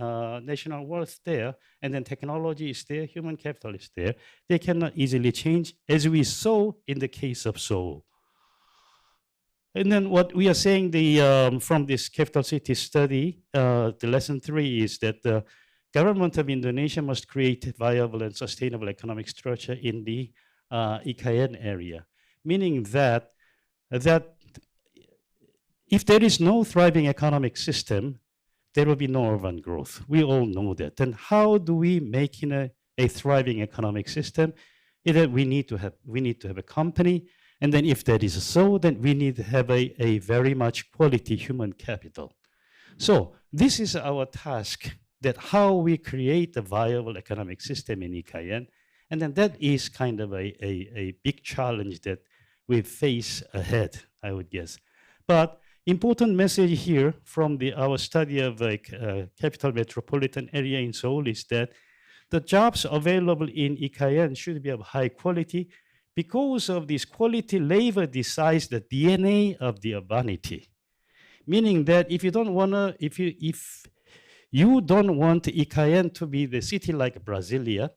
national wealth there, and then technology is there, human capital is there. They cannot easily change, as we saw in the case of Seoul. And then what we are saying from this capital city study, the lesson 3 is that the government of Indonesia must create a viable and sustainable economic structure in the Ikayan area, meaning that if there is no thriving economic system, there will be no urban growth. We all know that. Then how do we make a thriving economic system? Either we need to have a company, and then if that is so, then we need to have a very much quality human capital. So this is our task, that how we create a viable economic system in Ikayan. And then that is kind of a big challenge that we face ahead, I would guess. But important message here from our study of capital metropolitan area in Seoul is that the jobs available in Ikayan should be of high quality. Because of this quality labor decides the DNA of the urbanity. Meaning that if you don't want Ikayan to be the city like Brasilia,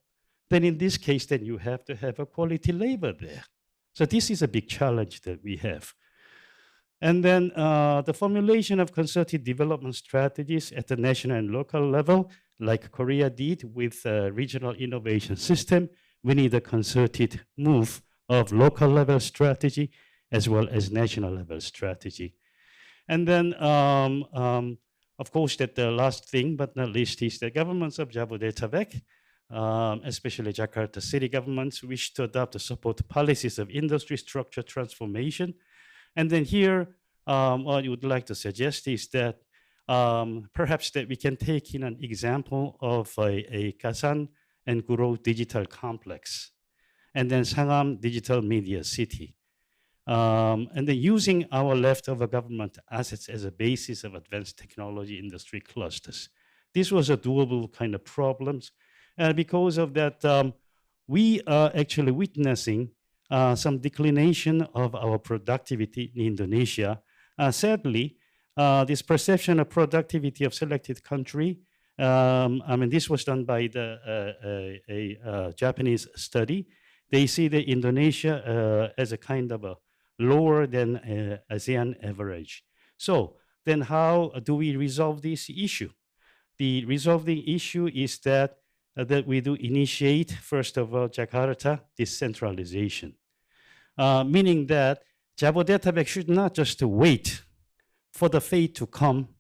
then in this case, then you have to have a quality labor there. So this is a big challenge that we have. And then the formulation of concerted development strategies at the national and local level, like Korea did with regional innovation system, we need a concerted move of local level strategy as well as national level strategy. And then, of course, that the last thing, but not least, is the governments of Jabodetabek, especially Jakarta city governments, wish to adopt and support policies of industry structure transformation. And then here, what I would like to suggest is that perhaps that we can take in an example of a Kasan and Guro digital complex, and then Sangam digital media city. And then using our leftover government assets as a basis of advanced technology industry clusters. This was a doable kind of problems. Because of that, we are actually witnessing some declination of our productivity in Indonesia. Sadly, this perception of productivity of selected country, this was done by a Japanese study. They see the Indonesia as a kind of a lower than ASEAN average. So then how do we resolve this issue? The resolving issue is that we do initiate, first of all, Jakarta decentralization, meaning that Jabodetabek should not just wait for the fate to come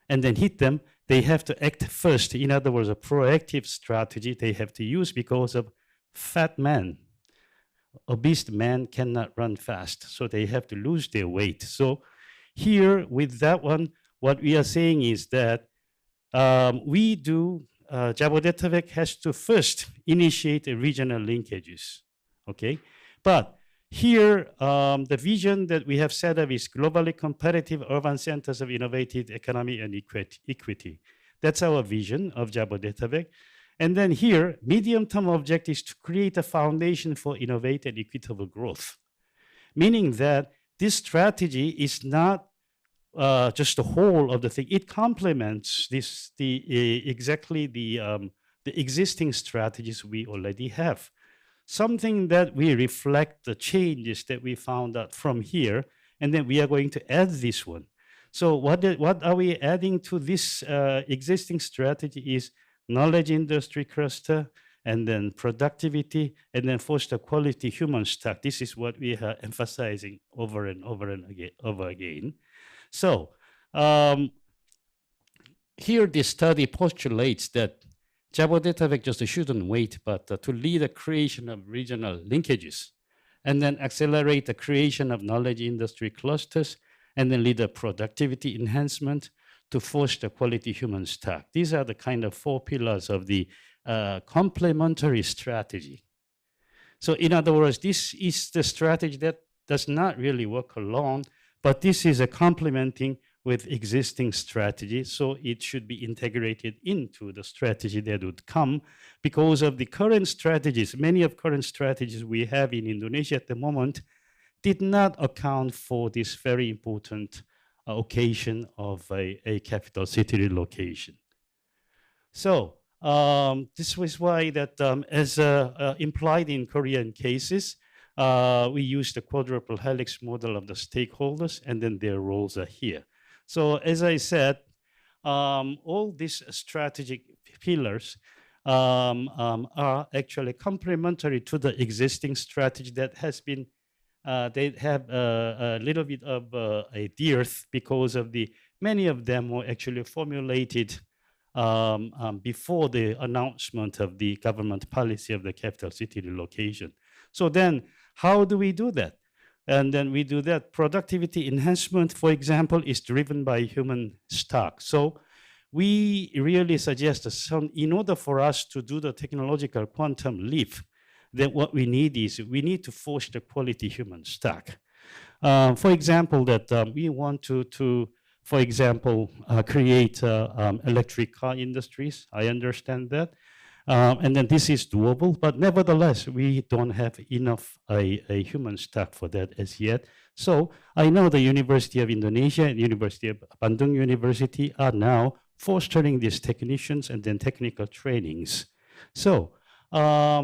and then hit them. They have to act first. In other words, a proactive strategy they have to use, because of fat man. Obese man cannot run fast, so they have to lose their weight. So here with that one, what we are saying is that Jabodetabek has to first initiate a regional linkages, okay? But here, the vision that we have set up is globally competitive urban centers of innovative economy and equity. That's our vision of Jabodetabek. And then here, medium-term objective is to create a foundation for innovative and equitable growth, meaning that this strategy is not just the whole of the thing. It complements the existing strategies we already have. Something that we reflect the changes that we found out from here, and then we are going to add this one. So what are we adding to this existing strategy is knowledge industry cluster, and then productivity, and then foster quality human stock. This is what we are emphasizing over and over again. So here this study postulates that Java data vectors shouldn't wait, but to lead the creation of regional linkages, and then accelerate the creation of knowledge industry clusters, and then lead the productivity enhancement to foster quality human stack. These are the kind of 4 pillars of the complementary strategy. So in other words, this is the strategy that does not really work alone, but this is a complementing with existing strategy, so it should be integrated into the strategy that would come because of the current strategies. Many of current strategies we have in Indonesia at the moment did not account for this very important occasion of a capital city relocation. So this was why that as implied in Korean cases, we use the quadruple helix model of the stakeholders, and then their roles are here. So as I said, all these strategic pillars are actually complementary to the existing strategy that has been, they have a little bit of a dearth because of the, many of them were actually formulated before the announcement of the government policy of the capital city relocation. So then how do we do that? And then we do that. Productivity enhancement, for example, is driven by human stock. So we really suggest that in order for us to do the technological quantum leap, then what we need is we need to foster quality human stock. For example, that we want to for example, create electric car industries. I understand that. And then this is doable, but nevertheless, we don't have enough a human stock for that as yet. So I know the University of Indonesia and University of Bandung University are now fostering these technicians and then technical trainings. So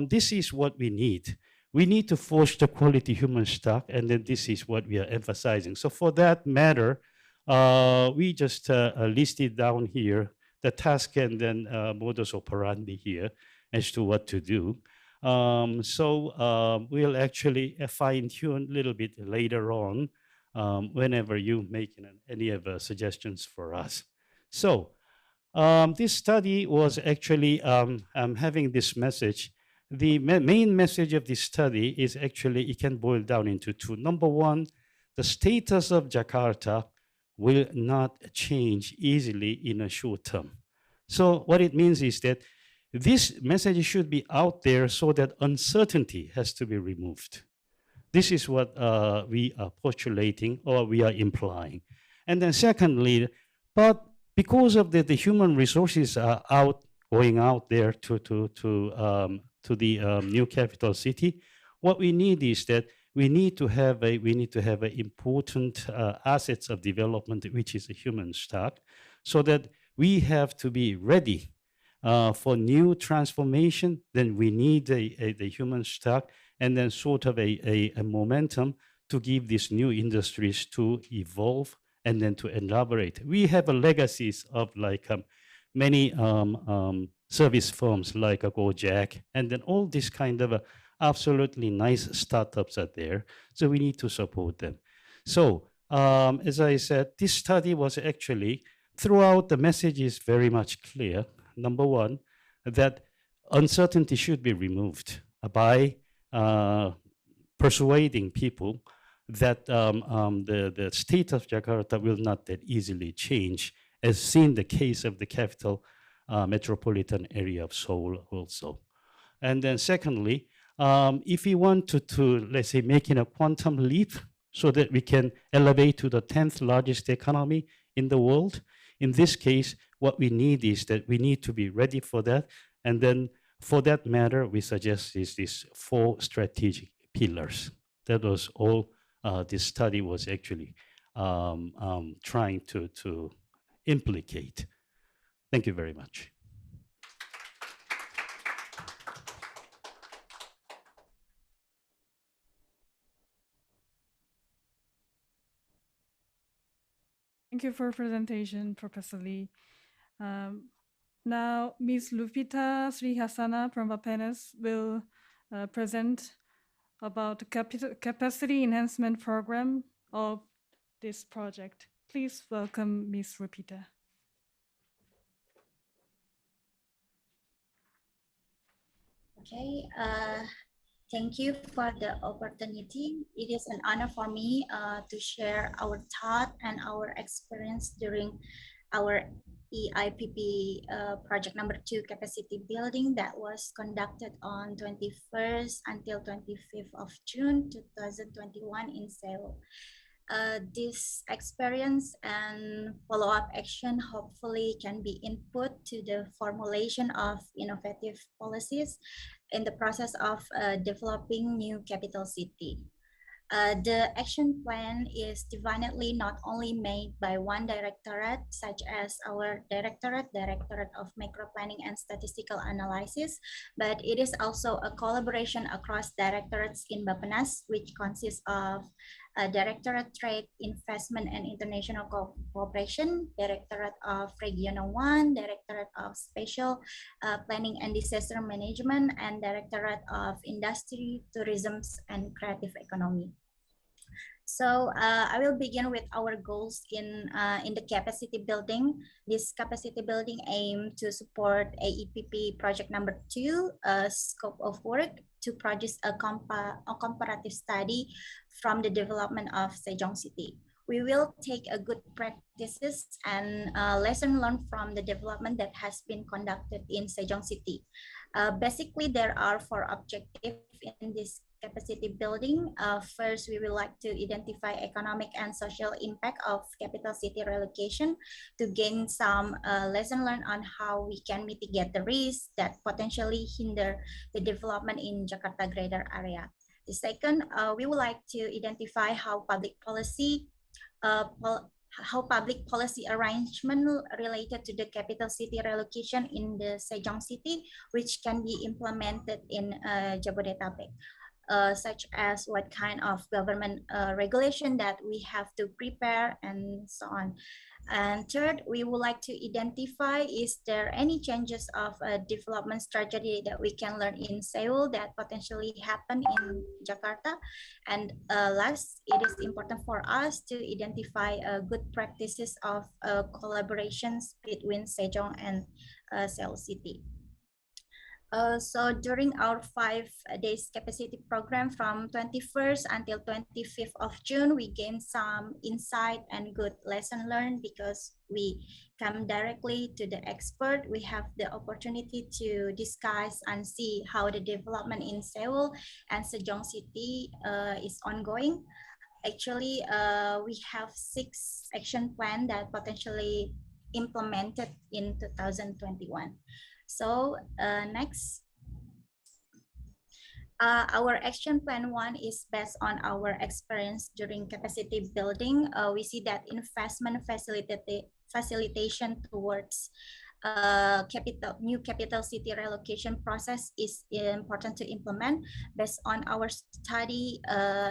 this is what we need. We need to foster quality human stock, and then this is what we are emphasizing. So for that matter, we just listed down here the task and then modus operandi here as to what to do. So we'll actually fine-tune a little bit later on whenever you make any of the suggestions for us. So this study was actually having this message. The main message of this study is actually, it can boil down into 2. Number 1, the status of Jakarta will not change easily in a short term. So what it means is that this message should be out there so that uncertainty has to be removed. This is what we are postulating or we are implying. And then secondly, but because of the human resources are going out there to the new capital city, what we need is that we need to have important assets of development, which is a human stock, so that we have to be ready for new transformation. Then we need the human stock, and then sort of a momentum to give these new industries to evolve and then to elaborate. We have legacies of like many service firms like Gojek, and then all this kind of absolutely nice startups are there. So we need to support them. So as I said, this study was actually, throughout the message is very much clear. Number 1, that uncertainty should be removed by persuading people that the state of Jakarta will not that easily change, as seen the case of the capital metropolitan area of Seoul also. And then secondly, if we want to let's say, making a quantum leap so that we can elevate to the 10th largest economy in the world, in this case, what we need is that we need to be ready for that. And then for that matter, we suggest is these 4 strategic pillars. That was all this study was actually trying to implicate. Thank you very much. Thank you for presentation, Professor Lee. Now, Ms. Lupita Srihasana from Vapenas will present about the capacity enhancement program of this project. Please welcome Ms. Lupita. Okay, thank you for the opportunity. It is an honor for me to share our thought and our experience during our EIPP project number 2 capacity building that was conducted on 21st until 25th of June 2021 in Seoul. This experience and follow-up action hopefully can be input to the formulation of innovative policies in the process of developing new capital city. The action plan is divinely not only made by one directorate, such as our Directorate of Macro Planning and Statistical Analysis, but it is also a collaboration across directorates in Bappenas, which consists of Directorate Trade, Investment and International Cooperation, Directorate of Regional 1, Directorate of Spatial Planning and Disaster Management, and Directorate of Industry, Tourism and Creative Economy. So I will begin with our goals in the capacity building. This capacity building aim to support AEPP project number 2 scope of work to produce a comparative study from the development of Sejong City. We will take a good practices and lesson learned from the development that has been conducted in Sejong City. Basically, there are 4 objectives in this capacity building. First, we would like to identify economic and social impact of capital city relocation to gain some lesson learned on how we can mitigate the risks that potentially hinder the development in Jakarta greater area. The second, we would like to identify how public policy arrangement related to the capital city relocation in the Sejong City, which can be implemented in Jabodetabek. Such as what kind of government regulation that we have to prepare and so on. And third, we would like to identify, is there any changes of a development strategy that we can learn in Seoul that potentially happen in Jakarta? And last, it is important for us to identify good practices of collaborations between Sejong and Seoul City. So during our 5 days capacity program from 21st until 25th of June, we gained some insight and good lesson learned because we come directly to the expert. We have the opportunity to discuss and see how the development in Seoul and Sejong City is ongoing. Actually, we have 6 action plans that potentially implemented in 2021. So next, our action plan 1 is based on our experience during capacity building. We see that investment facilitation towards new capital city relocation process is important to implement. Based on our study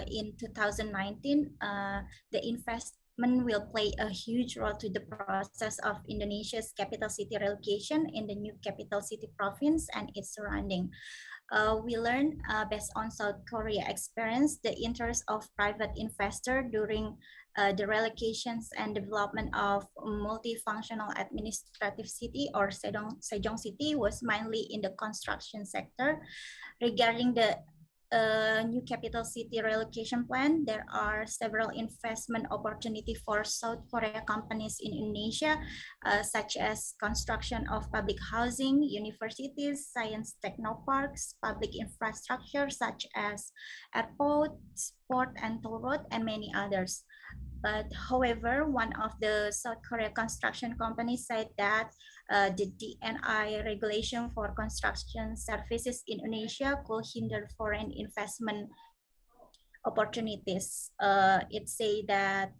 in 2019, the will play a huge role to the process of Indonesia's capital city relocation in the new capital city province and its surrounding. We learned based on South Korea experience, the interest of private investor during the relocations and development of multifunctional administrative city or Sejong City was mainly in the construction sector. Regarding the new capital city relocation plan, there are several investment opportunity for South Korea companies in Indonesia, such as construction of public housing, universities, science technoparks, public infrastructure such as airport, port and toll road, and many others. But however, one of the South Korea construction companies said that the DNI regulation for construction services in Indonesia could hinder foreign investment opportunities. It say that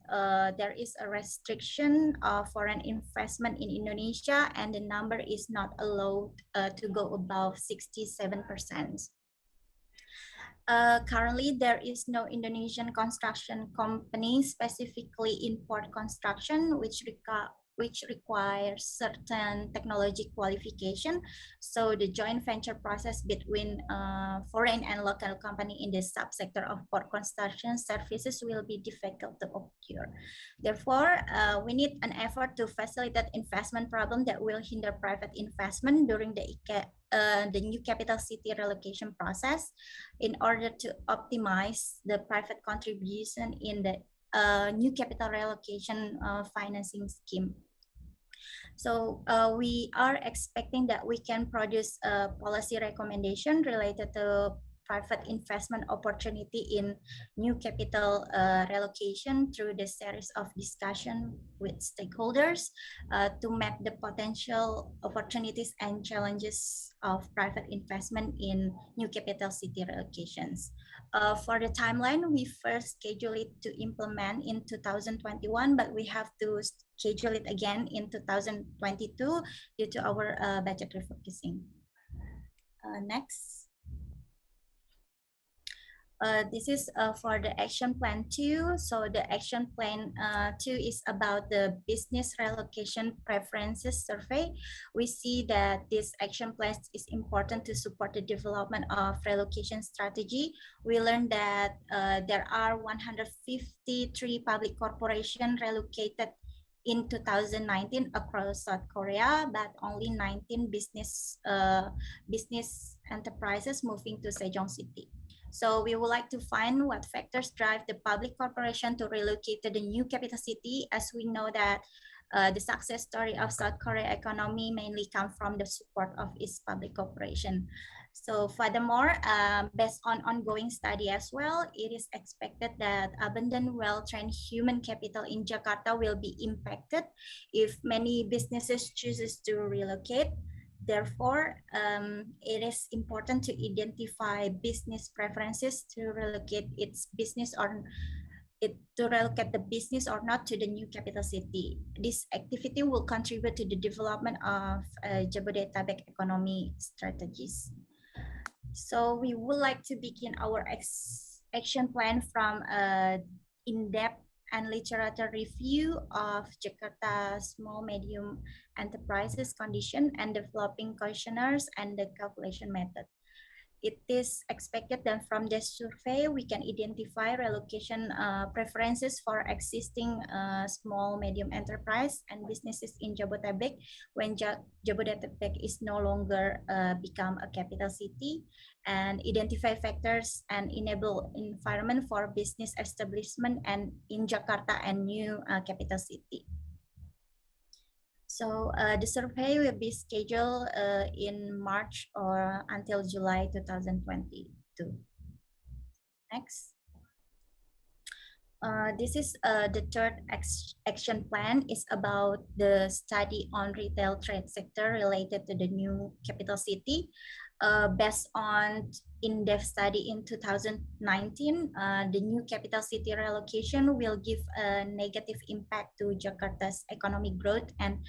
there is a restriction of foreign investment in Indonesia and the number is not allowed to go above 67%. Currently, there is no Indonesian construction company specifically in port construction, which which requires certain technology qualification. So the joint venture process between foreign and local company in the subsector of port construction services will be difficult to occur. Therefore, we need an effort to facilitate investment problem that will hinder private investment during the new capital city relocation process in order to optimize the private contribution in the new capital relocation financing scheme. So we are expecting that we can produce a policy recommendation related to private investment opportunity in new capital relocation through the series of discussion with stakeholders to map the potential opportunities and challenges of private investment in new capital city relocations. For the timeline, we first scheduled it to implement in 2021, but we have to schedule it again in 2022 due to our budget refocusing. Next. This is for the action plan 2. So the action plan 2 is about the business relocation preferences survey. We see that this action plan is important to support the development of relocation strategy. We learned that there are 153 public corporations relocated in 2019 across South Korea, but only 19 business enterprises moving to Sejong City. So we would like to find what factors drive the public corporation to relocate to the new capital city, as we know that the success story of South Korea economy mainly comes from the support of its public corporation. So furthermore, based on ongoing study as well, it is expected that abundant, well-trained human capital in Jakarta will be impacted if many businesses chooses to relocate. Therefore, it is important to identify business preferences to relocate its business or to relocate the business or not to the new capital city. This activity will contribute to the development of Jabodetabek economy strategies. So we would like to begin our action plan from in-depth and literature review of Jakarta small medium enterprises condition and developing questionnaires and the calculation method. It is expected that from this survey, we can identify relocation preferences for existing small medium enterprise and businesses in Jabodetabek when Jabodetabek is no longer become a capital city, and identify factors and enable environment for business establishment and in Jakarta and new capital city. So the survey will be scheduled in March or until July 2022. Next. This is the third action plan. Is about the study on retail trade sector related to the new capital city. Based on in-depth study in 2019, the new capital city relocation will give a negative impact to Jakarta's economic growth, and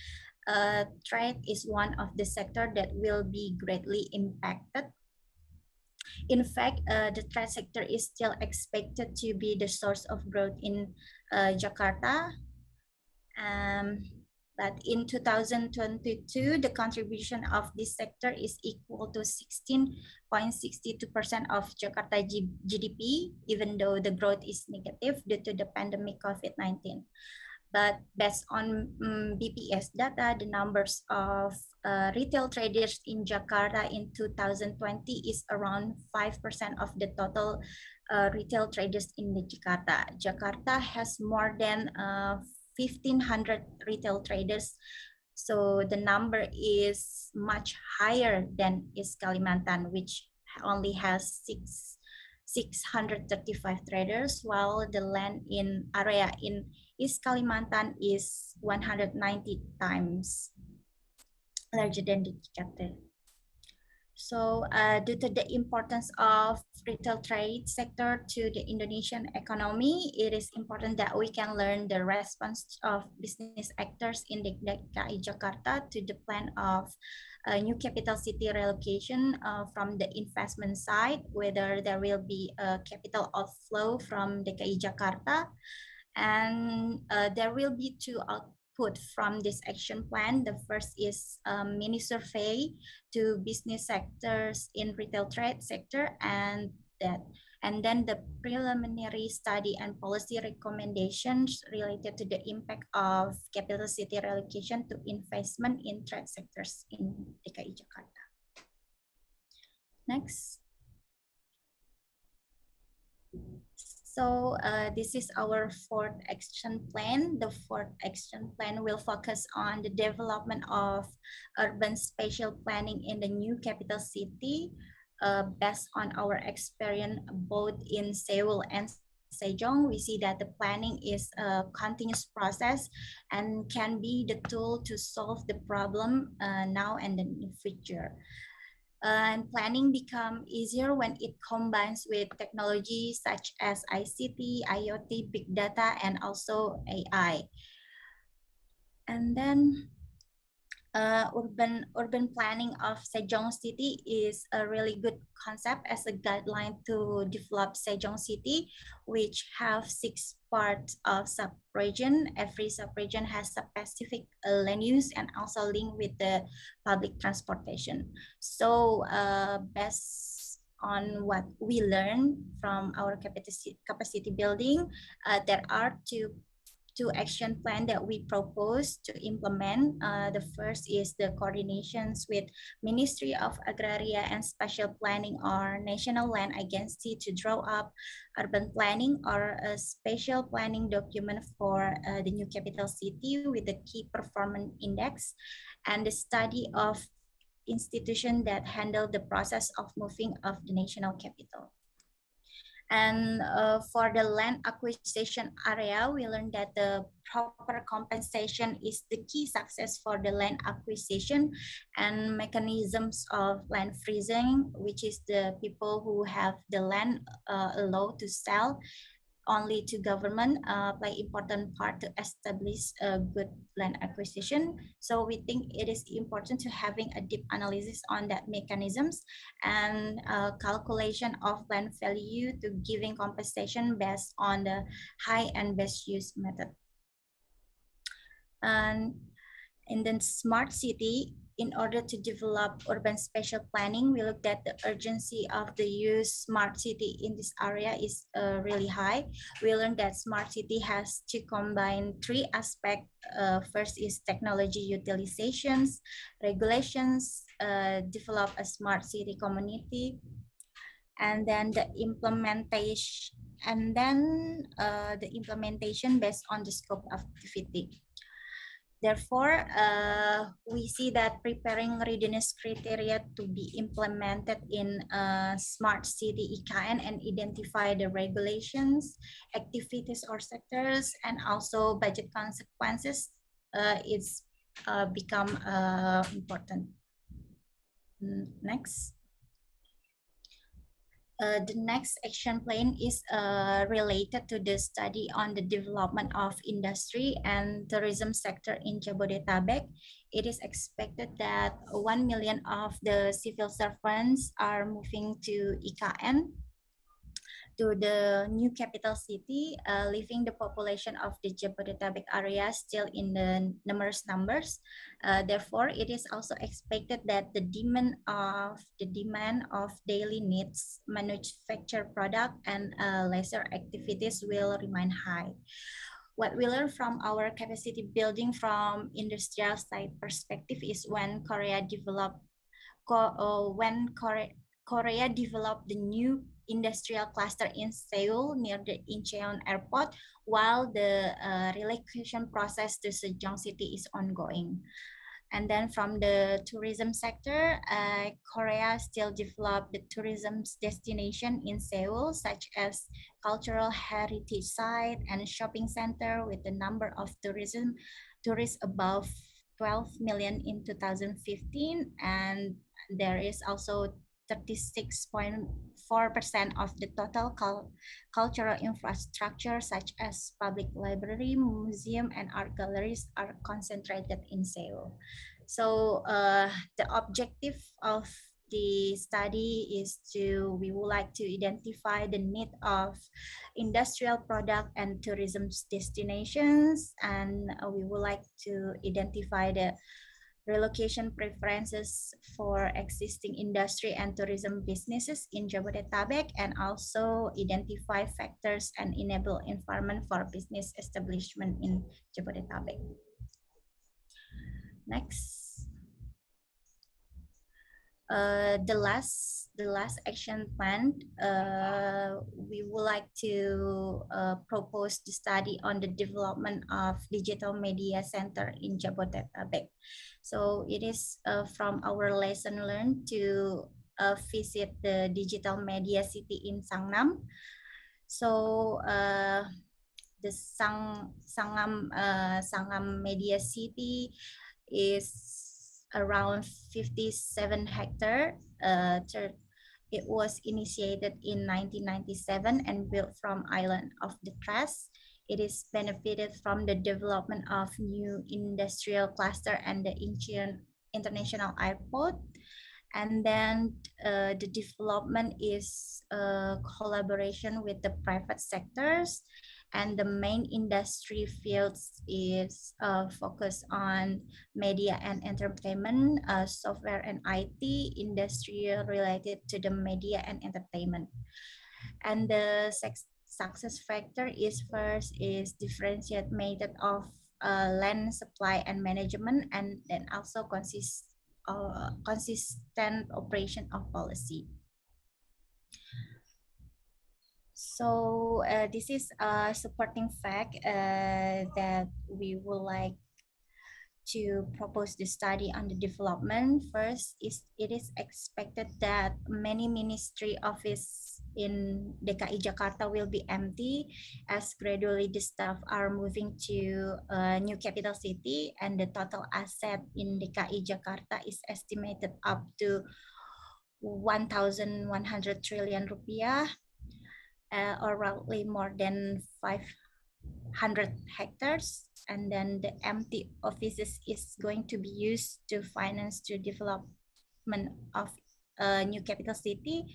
trade is one of the sector that will be greatly impacted. In fact, the trade sector is still expected to be the source of growth in Jakarta. But in 2022, the contribution of this sector is equal to 16.62% of Jakarta GDP, even though the growth is negative due to the pandemic COVID-19. But based on BPS data, the numbers of retail traders in Jakarta in 2020 is around 5% of the total retail traders in the Jakarta. Jakarta has more than 1,500 retail traders, so the number is much higher than East Kalimantan, which only has 635 traders, while the land in area in East Kalimantan is 190 times larger than the Jakarta. So due to the importance of retail trade sector to the Indonesian economy, it is important that we can learn the response of business actors in the DKI Jakarta to the plan of new capital city relocation from the investment side, whether there will be a capital outflow from DKI Jakarta, and there will be two output from this action plan. The first is a mini survey to business sectors in retail trade sector, and then the preliminary study and policy recommendations related to the impact of capital city relocation to investment in trade sectors in DKI Jakarta. Next. So this is our fourth action plan. The fourth action plan will focus on the development of urban spatial planning in the new capital city, based on our experience both in Seoul and Sejong. We see that the planning is a continuous process and can be the tool to solve the problem now and in the future. And planning becomes easier when it combines with technology such as ICT, IoT, big data, and also AI. And then urban planning of Sejong City is a really good concept as a guideline to develop Sejong City, which have 6 parts of sub-region. Every sub-region has a specific land use and also link with the public transportation. So based on what we learned from our capacity building, there are two action plan that we propose to implement. The first is the coordinations with Ministry of Agraria and Spatial Planning or National Land Agency to draw up urban planning or a spatial planning document for the new capital city with the key performance index, and the study of institutions that handle the process of moving of the national capital. And for the land acquisition area, we learned that the proper compensation is the key success for the land acquisition, and mechanisms of land freezing, which is the people who have the land allowed to sell only to government, play important part to establish a good land acquisition. So we think it is important to having a deep analysis on that mechanisms and calculation of land value to giving compensation based on the high and best use method. And in the smart city, in order to develop urban spatial planning, we looked at the urgency of the use smart city in this area is really high. We learned that smart city has to combine 3 aspects. First is technology utilizations, regulations, develop a smart city community, and then the implementation, based on the scope of activity. Therefore, we see that preparing readiness criteria to be implemented in smart city IKN and identify the regulations, activities or sectors, and also budget consequences is become important. Next. The next action plan is related to the study on the development of industry and tourism sector in Jabodetabek. It is expected that 1 million of the civil servants are moving to IKN, to the new capital city, leaving the population of the Jabodetabek area still in the numerous numbers. Therefore, it is also expected that the demand of daily needs, manufactured product, and leisure activities will remain high. What we learned from our capacity building from industrial side perspective is when Korea developed the new industrial cluster in Seoul near the Incheon airport, while the relocation process to Sejong City is ongoing. And then from the tourism sector, Korea still developed the tourism destination in Seoul, such as cultural heritage site and shopping center with the number of tourists above 12 million in 2015. And there is also 36.4% of the total cultural infrastructure, such as public library, museum, and art galleries, are concentrated in Seoul. So the objective of the study is we would like to identify the need of industrial product and tourism destinations, and we would like to identify the relocation preferences for existing industry and tourism businesses in Jabodetabek, and also identify factors and enable environment for business establishment in Jabodetabek. Next. The last action plan, we would like to propose the study on the development of digital media center in Jabodetabek. So it is from our lesson learned to visit the digital media city in Sangnam. So the Sangam Media City is around 57 hectares. It was initiated in 1997 and built from island of the Trust. It is benefited from the development of new industrial cluster and the international airport. And then the development is a collaboration with the private sectors, and the main industry fields is focused on media and entertainment, software and IT, industry related to the media and entertainment. And the success factor is first is differentiate method of land supply and management, and then also consistent operation of policy. So this is a supporting fact that we would like to propose the study on the development. First, it is expected that many ministry office in DKI Jakarta will be empty as gradually the staff are moving to a new capital city, and the total asset in DKI Jakarta is estimated up to 1,100 trillion rupiah. Or roughly more than 500 hectares, and then the empty offices is going to be used to finance the development of a new capital city,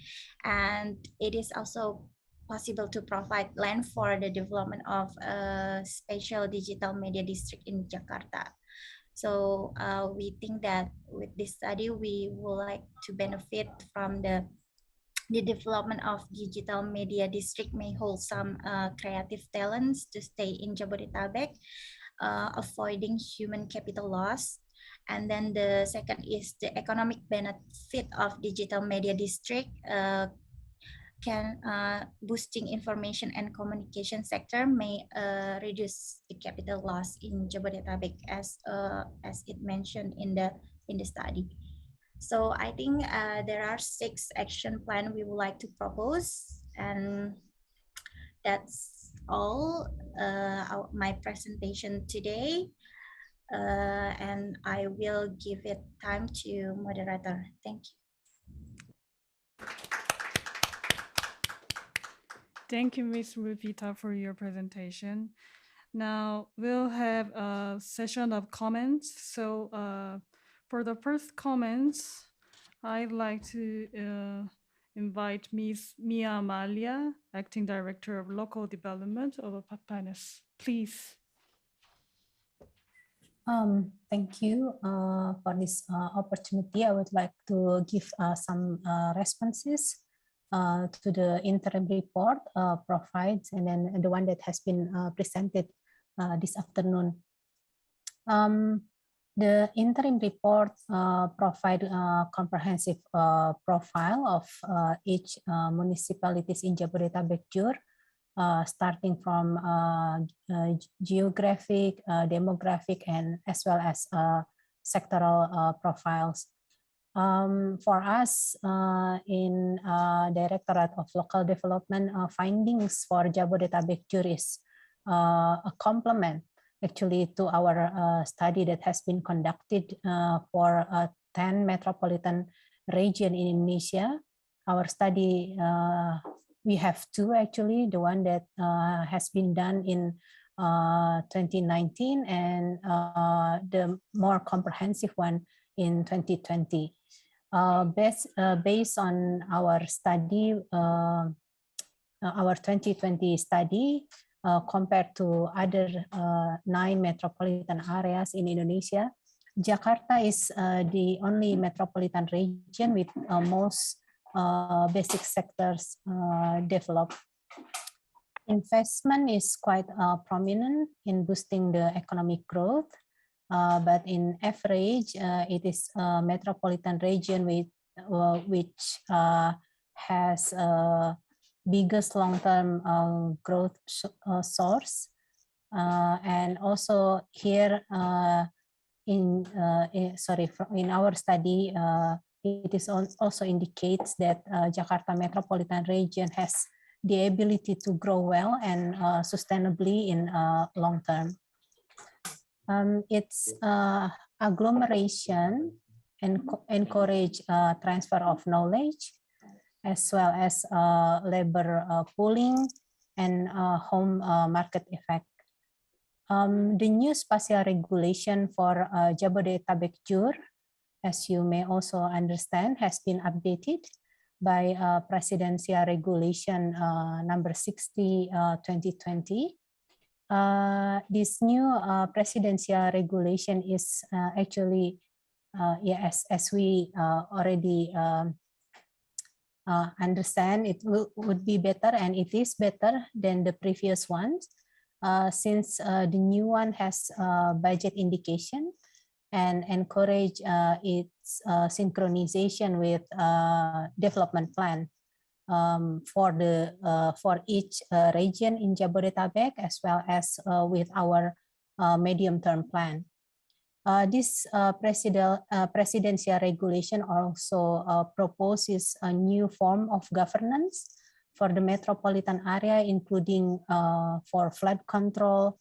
and it is also possible to provide land for the development of a special digital media district in Jakarta. So we think that with this study, we would like to benefit from the development of digital media district may hold some creative talents to stay in Jabodetabek, avoiding human capital loss. And then the second is the economic benefit of digital media district can boosting information and communication sector may reduce the capital loss in Jabodetabek as it mentioned in the study. So I think there are 6 action plans we would like to propose, and that's all my presentation today. And I will give it time to moderator. Thank you. Thank you, Ms. Rupita, for your presentation. Now we'll have a session of comments. So for the first comments, I'd like to invite Ms. Mia Amalia, Acting Director of Local Development of Papanes. Please. Thank you for this opportunity. I would like to give some responses to the interim report provided, and then the one that has been presented this afternoon. The interim report provide a comprehensive profile of each municipalities in Jabodetabek Jur, starting from geographic, demographic, and as well as sectoral profiles. For us in Directorate of Local Development, findings for Jabodetabek Jur is a complement actually to our study that has been conducted for 10 metropolitan region in Indonesia. Our study, we have 2 actually, the one that has been done in 2019 and the more comprehensive one in 2020. Based on our study, our 2020 study, compared to other 9 metropolitan areas in Indonesia, Jakarta is the only metropolitan region with most basic sectors developed. Investment is quite prominent in boosting the economic growth, but in average, it is a metropolitan region with which has biggest long-term growth source, and also here in our study, it is also indicates that Jakarta metropolitan region has the ability to grow well and sustainably in long term. Its agglomeration and encourage transfer of knowledge, as well as labor pooling and home market effect. The new spatial regulation for Jabodetabek Jur, as you may also understand, has been updated by Presidential Regulation number 60, 2020. This new presidential regulation is actually, as we already understand, it would be better, and it is better than the previous ones, since the new one has budget indication and encourage its synchronization with development plan for each region in Jabodetabek, as well as with our medium-term plan. This presidential regulation also proposes a new form of governance for the metropolitan area, including for flood control,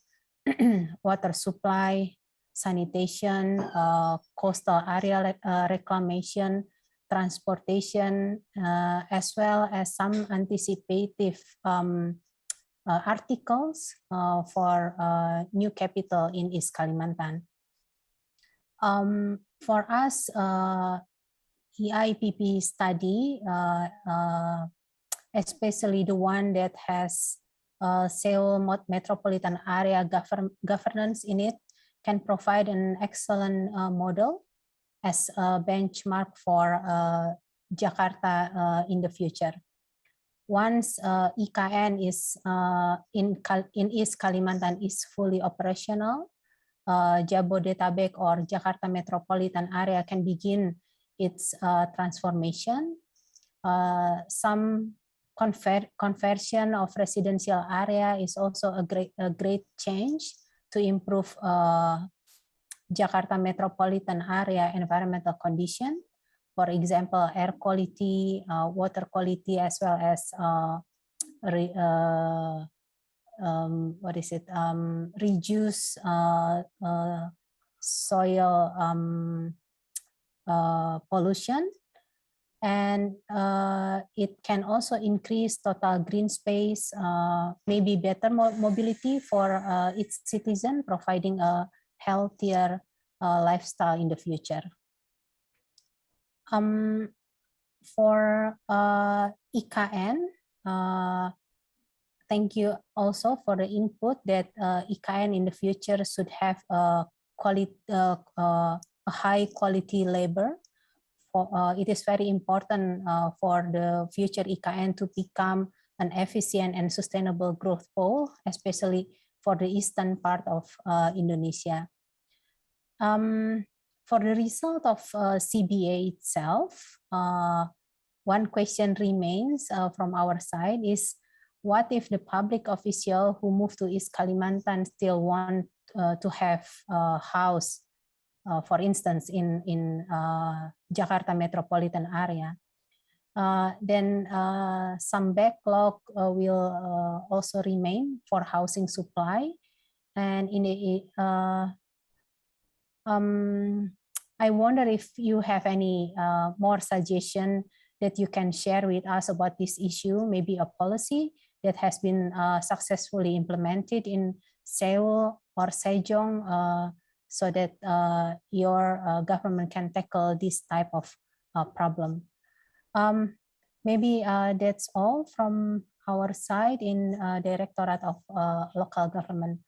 water supply, sanitation, coastal area reclamation, transportation, as well as some anticipative articles for new capital in East Kalimantan. For us, EIPP study, especially the one that has Seoul metropolitan area governance in it, can provide an excellent model as a benchmark for Jakarta in the future. Once IKN is in East Kalimantan is fully operational, Jabodetabek or Jakarta metropolitan area can begin its transformation. Some conversion of residential area is also a great change to improve Jakarta metropolitan area environmental condition. For example, air quality, water quality, as well as reduce soil pollution, and it can also increase total green space, maybe better mobility for its citizen, providing a healthier lifestyle in the future. For IKN, thank you also for the input that IKN in the future should have a high quality labor. It is very important for the future IKN to become an efficient and sustainable growth pole, especially for the eastern part of Indonesia. For the result of CBA itself, one question remains from our side is, what if the public official who moved to East Kalimantan still want to have a house, for instance, in Jakarta metropolitan area? Then some backlog will also remain for housing supply. And in the I wonder if you have any more suggestion that you can share with us about this issue, maybe a policy that has been successfully implemented in Seoul or Sejong, so that your government can tackle this type of problem. Maybe that's all from our side in Directorate of Local Government.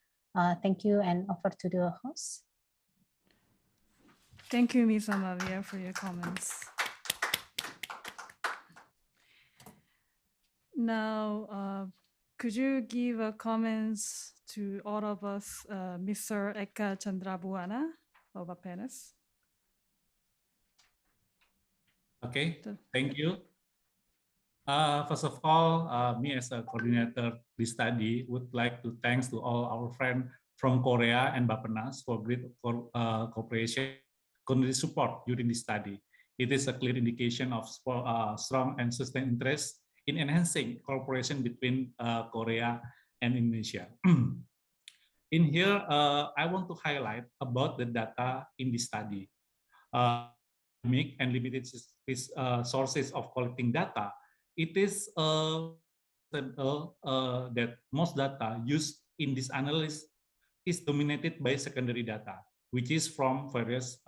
Thank you, and over to the host. Thank you, Ms. Amalia, for your comments. Now, could you give comments to all of us, Mr. Eka Chandrabuana of APENAS? Okay, thank you. First of all, me as a coordinator this study would like to thanks to all our friends from Korea and Bapenas for great cooperation, community support during this study. It is a clear indication of strong and sustained interest in enhancing cooperation between Korea and Indonesia. In here, I want to highlight about the data in this study. And limited sources of collecting data, it is that most data used in this analysis is dominated by secondary data, which is from various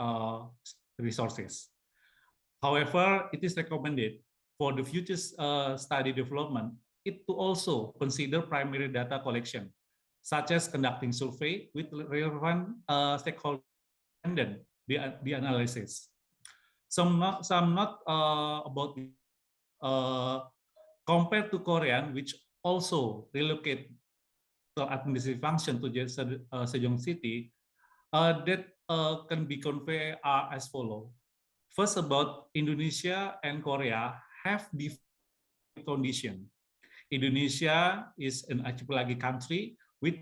resources. However, it is recommended for the future study development it to also consider primary data collection, such as conducting survey with relevant stakeholders and then the analysis. Some not about compared to Korean, which also relocate the administrative function to Sejong City, that can be conveyed as follow. First, about Indonesia and Korea have different condition. Indonesia is an archipelagic country with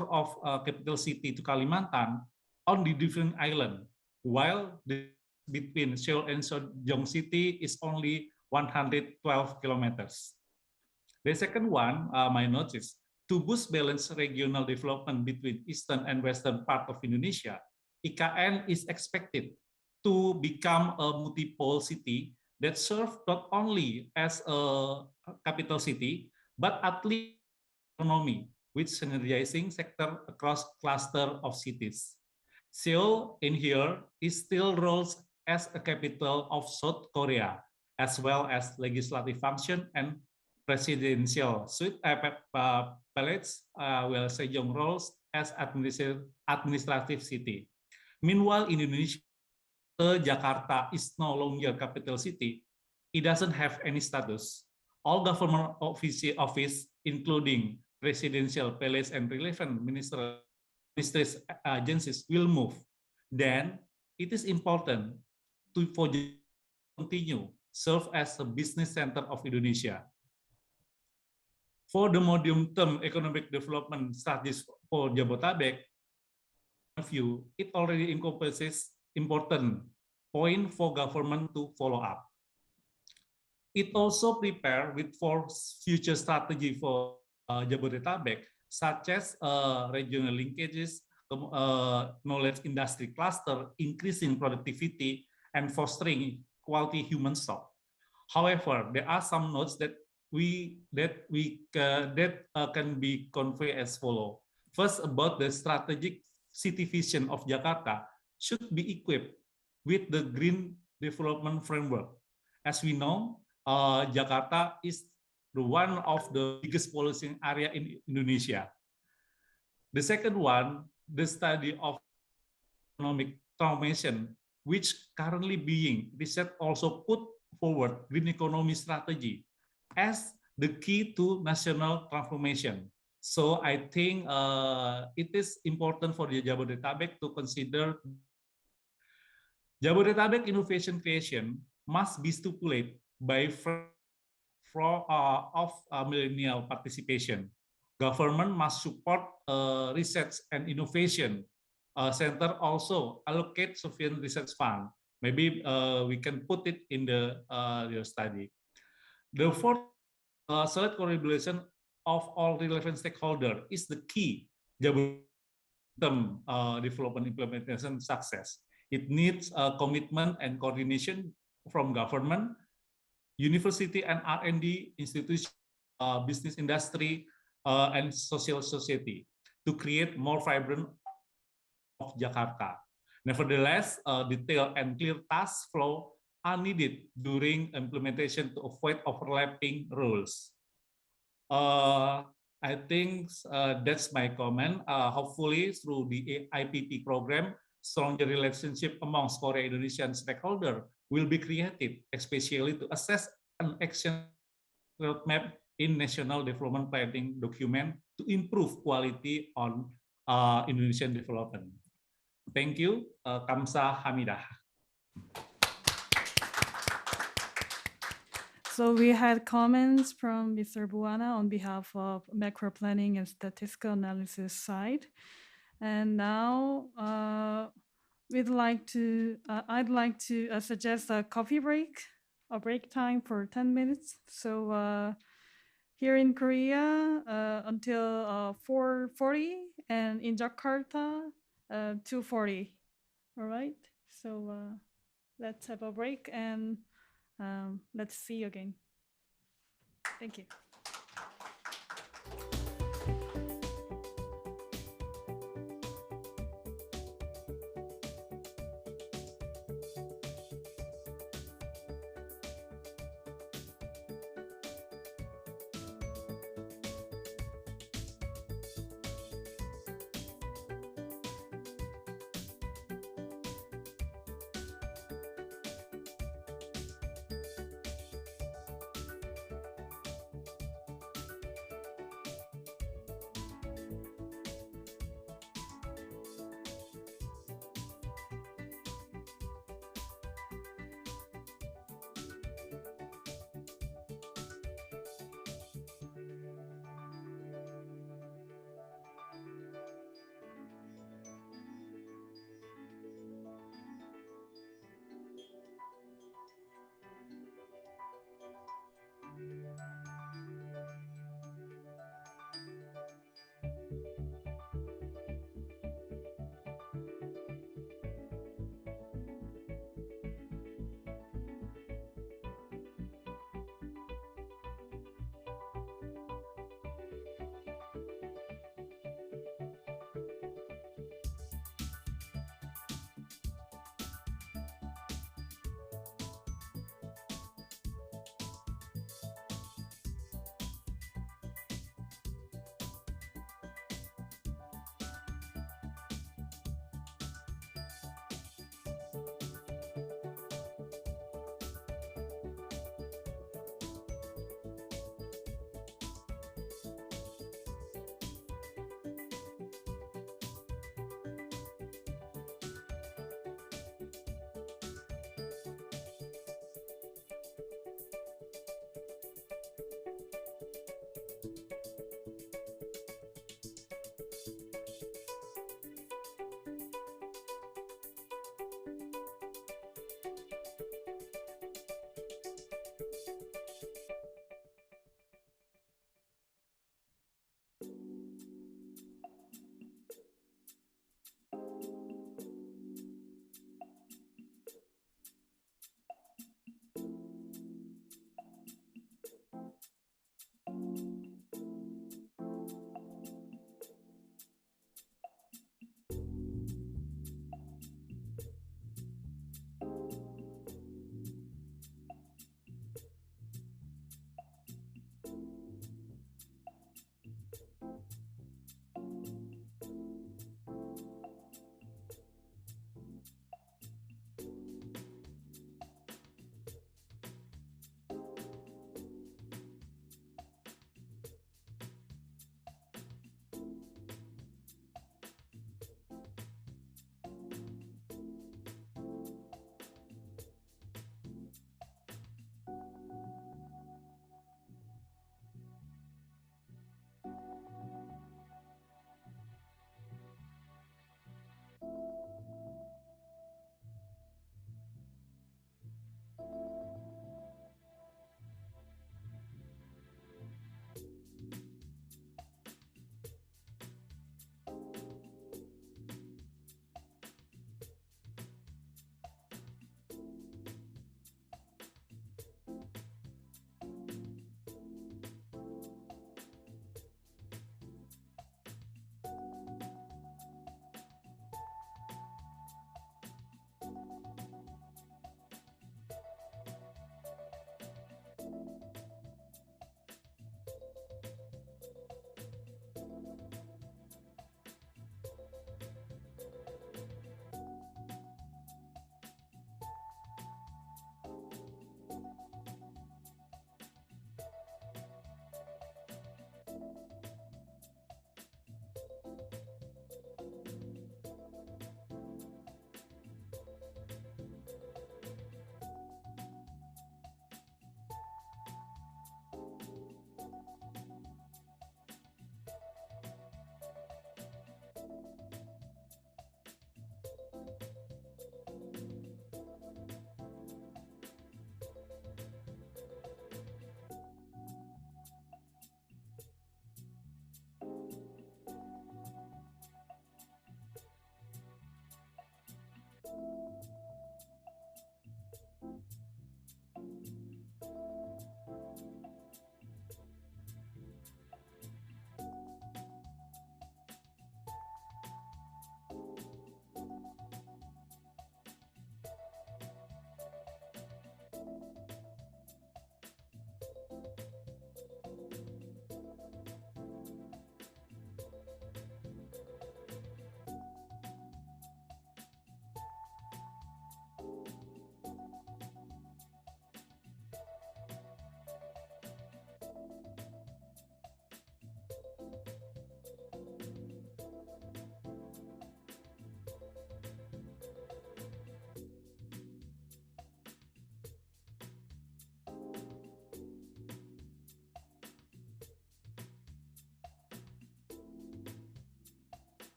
of capital city to Kalimantan on the different island, while the between Seoul and Sejong City is only 112 kilometers. The second one, my notice, to boost balanced regional development between eastern and western part of Indonesia, IKN is expected to become a multi-pole city that serves not only as a capital city, but at least economy with synergizing sector across cluster of cities. Seoul in here is still roles as a capital of South Korea, as well as legislative function and presidential suite palace, while Sejong roles as administrative city. Meanwhile, in Indonesia, Jakarta is no longer capital city. It doesn't have any status. All government office, including presidential palace and relevant ministerial agencies will move. Then it is important to continue serve as a business center of Indonesia. For the medium-term economic development strategies for Jabodetabek, view it already encompasses important point for government to follow up. It also prepare with for future strategy for Jabodetabek, such as regional linkages, knowledge industry cluster, increasing productivity, and fostering quality human stock. However, there are some notes that can be conveyed as follow. First, about the strategic city vision of Jakarta should be equipped with the green development framework. As we know, Jakarta is one of the biggest pollution area in Indonesia. The second one, the study of economic transformation, which currently being research also put forward green economy strategy as the key to national transformation. So I think it is important for the Jabodetabek to consider Jabodetabek innovation creation must be stipulated by millennial participation. Government must support research and innovation. Center also allocate sufficient research fund. Maybe we can put it in your study. The fourth, solid collaboration of all relevant stakeholders is the key Jabodetabek development implementation success. It needs commitment and coordination from government, university and R&D institutions, business industry, and social society to create more vibrant of Jakarta. Nevertheless, detailed and clear task flow are needed during implementation to avoid overlapping roles. I think that's my comment. Hopefully, through the IPP program, stronger relationship amongst Korea Indonesian stakeholders will be created, especially to assess an action roadmap in national development planning document to improve quality on Indonesian development. Thank you. Kamsa Hamidah. So we had comments from Mr. Buana on behalf of macro planning and statistical analysis side. And now I'd like to suggest a coffee break, a break time for 10 minutes. So here in Korea until 4:40, and in Jakarta 2:40. All right. So let's have a break and let's see you again. Thank you.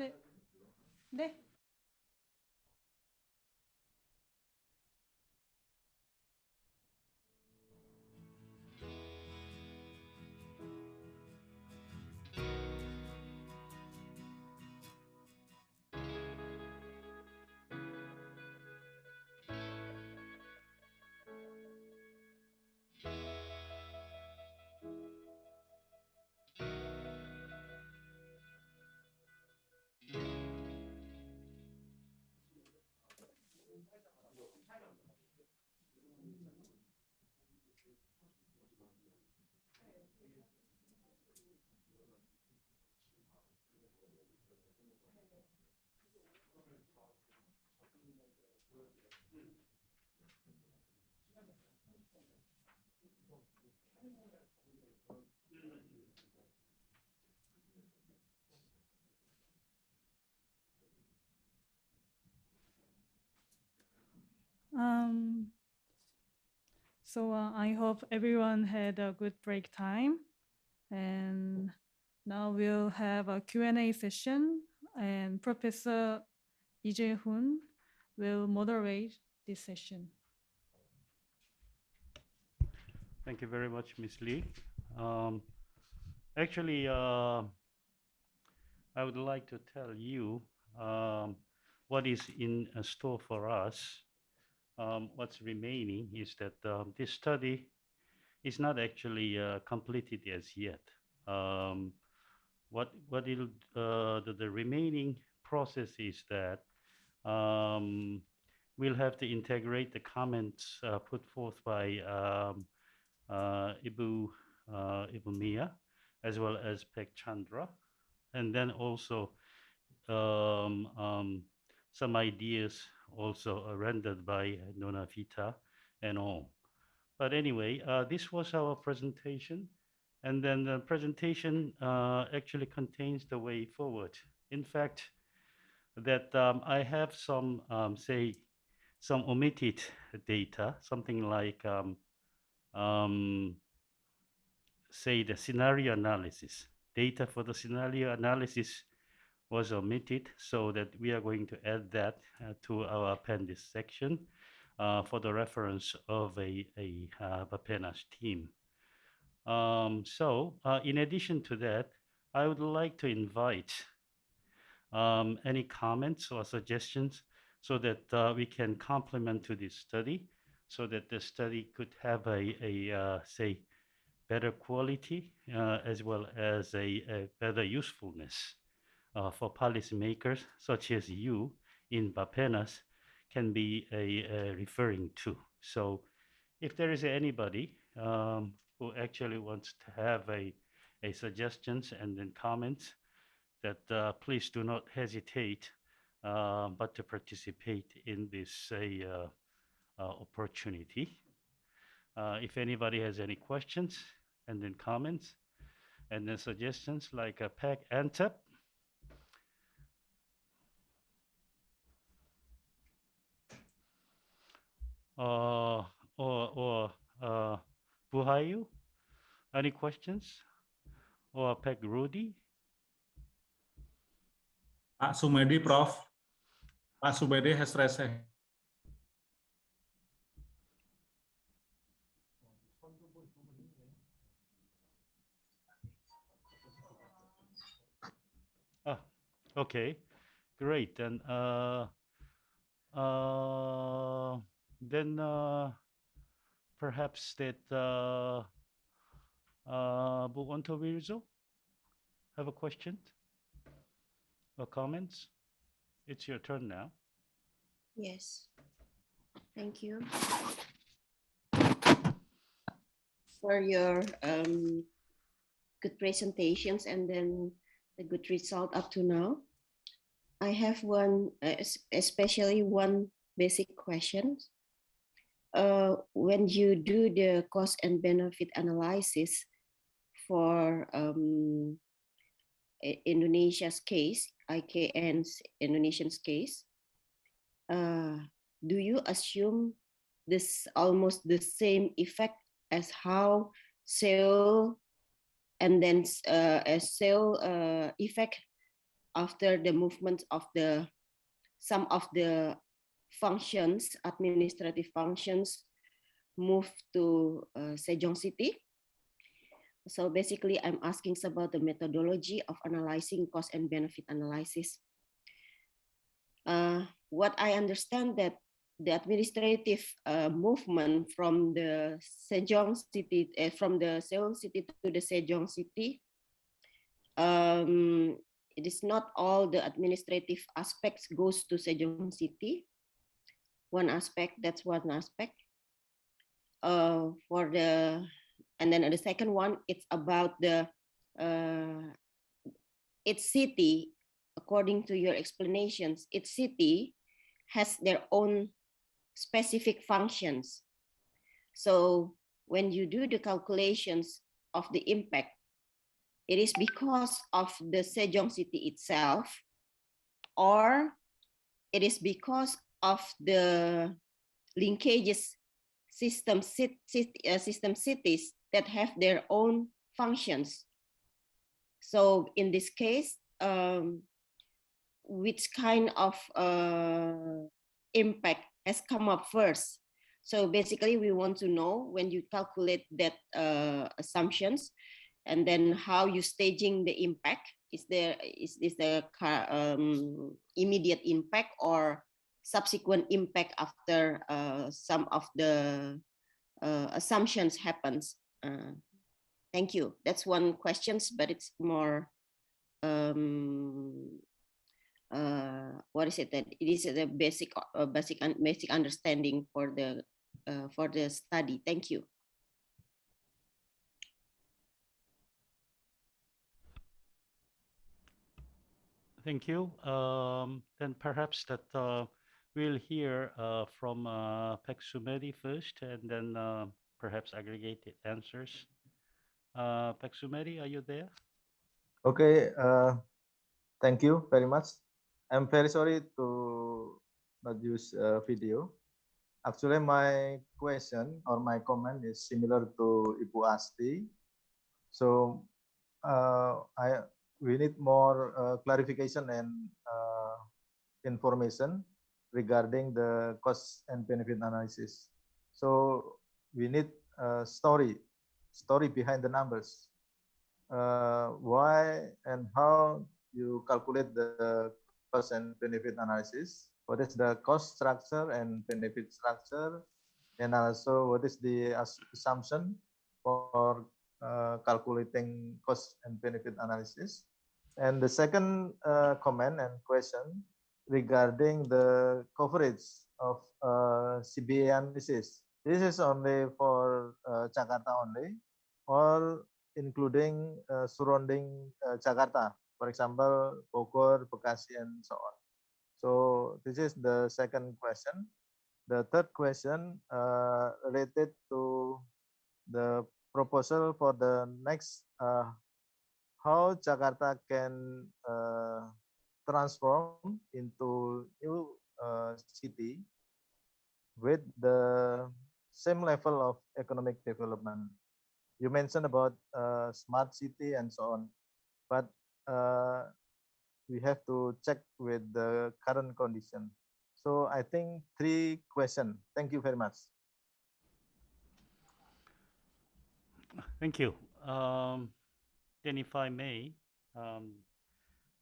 네. 네. So I hope everyone had a good break time. And now we'll have a Q&A session, and Professor Lee Jae-hoon will moderate this session. Thank you very much, Ms. Lee. Actually, I would like to tell you what is in store for us. What's remaining is that this study is not actually completed as yet. What it'll the remaining process is that we'll have to integrate the comments put forth by Ibu Mia, as well as Pek Chandra, and then also some ideas also rendered by Nona Vita and all. But anyway, this was our presentation, and then the presentation actually contains the way forward. In fact, that I have some say some omitted data, something like say the scenario analysis. Data for the scenario analysis was omitted, so that we are going to add that to our appendix section for the reference of a BAPENAS team. So in addition to that, I would like to invite any comments or suggestions so that we can complement to this study, so that the study could have a say better quality as well as a better usefulness for policymakers such as you in BAPENAS can be referring to. So if there is anybody who actually wants to have a suggestions and then comments, that please do not hesitate but to participate in this opportunity. If anybody has any questions and then comments and then suggestions like a PEC ANTEP, or Buhayu, any questions? Or PEC Rudy? Pak Sumedi, Prof. Pak Sumedi has raised hand. Ah, okay, great. Then perhaps that Buwanto Wirzo have a question or comments? It's your turn now. Yes, thank you for your good presentations and then the good result up to now. I have one, especially one basic question. When you do the cost and benefit analysis for Indonesia's case, IKN's Indonesian's case, do you assume this almost the same effect as how Seoul and then a Seoul effect after the movement of some of the functions, administrative functions, moved to Sejong City. So basically, I'm asking about the methodology of analyzing cost and benefit analysis. What I understand that the administrative movement from the Sejong City, from the Seoul City to the Sejong City, it is not all the administrative aspects goes to Sejong City. That's one aspect. And then the second one, it's about its city. According to your explanations, its city has their own specific functions. So when you do the calculations of the impact, it is because of the Sejong City itself, or it is because of the linkages system cities that have their own functions. So in this case, which kind of impact has come up first? So basically, we want to know when you calculate that assumptions, and then how you staging the impact. Is this the immediate impact or subsequent impact after some of the assumptions happens? Thank you. That's one question, but it's more what is it? That it is the basic understanding for the study. Thank you. Thank you. Then perhaps that we'll hear from Pak Sumedi first, and then perhaps aggregated answers. Pak Sumedi, are you there? Okay, thank you very much. I'm very sorry to not use video. Actually, my question or my comment is similar to Ibu Asti. So we need more clarification and information regarding the cost and benefit analysis. So we need a story behind the numbers. Why and how you calculate the cost and benefit analysis? What is the cost structure and benefit structure? And also, what is the assumption for calculating cost and benefit analysis? And the second comment and question regarding the coverage of CBA analysis. This is only for Jakarta only, or including surrounding Jakarta, for example, Bogor, Bekasi, and so on. So this is the second question. The third question related to the proposal for the next, how Jakarta can transform into new city with the same level of economic development. You mentioned about smart city and so on, but we have to check with the current condition. So I think 3 questions. Thank you very much. Thank you. Then if I may,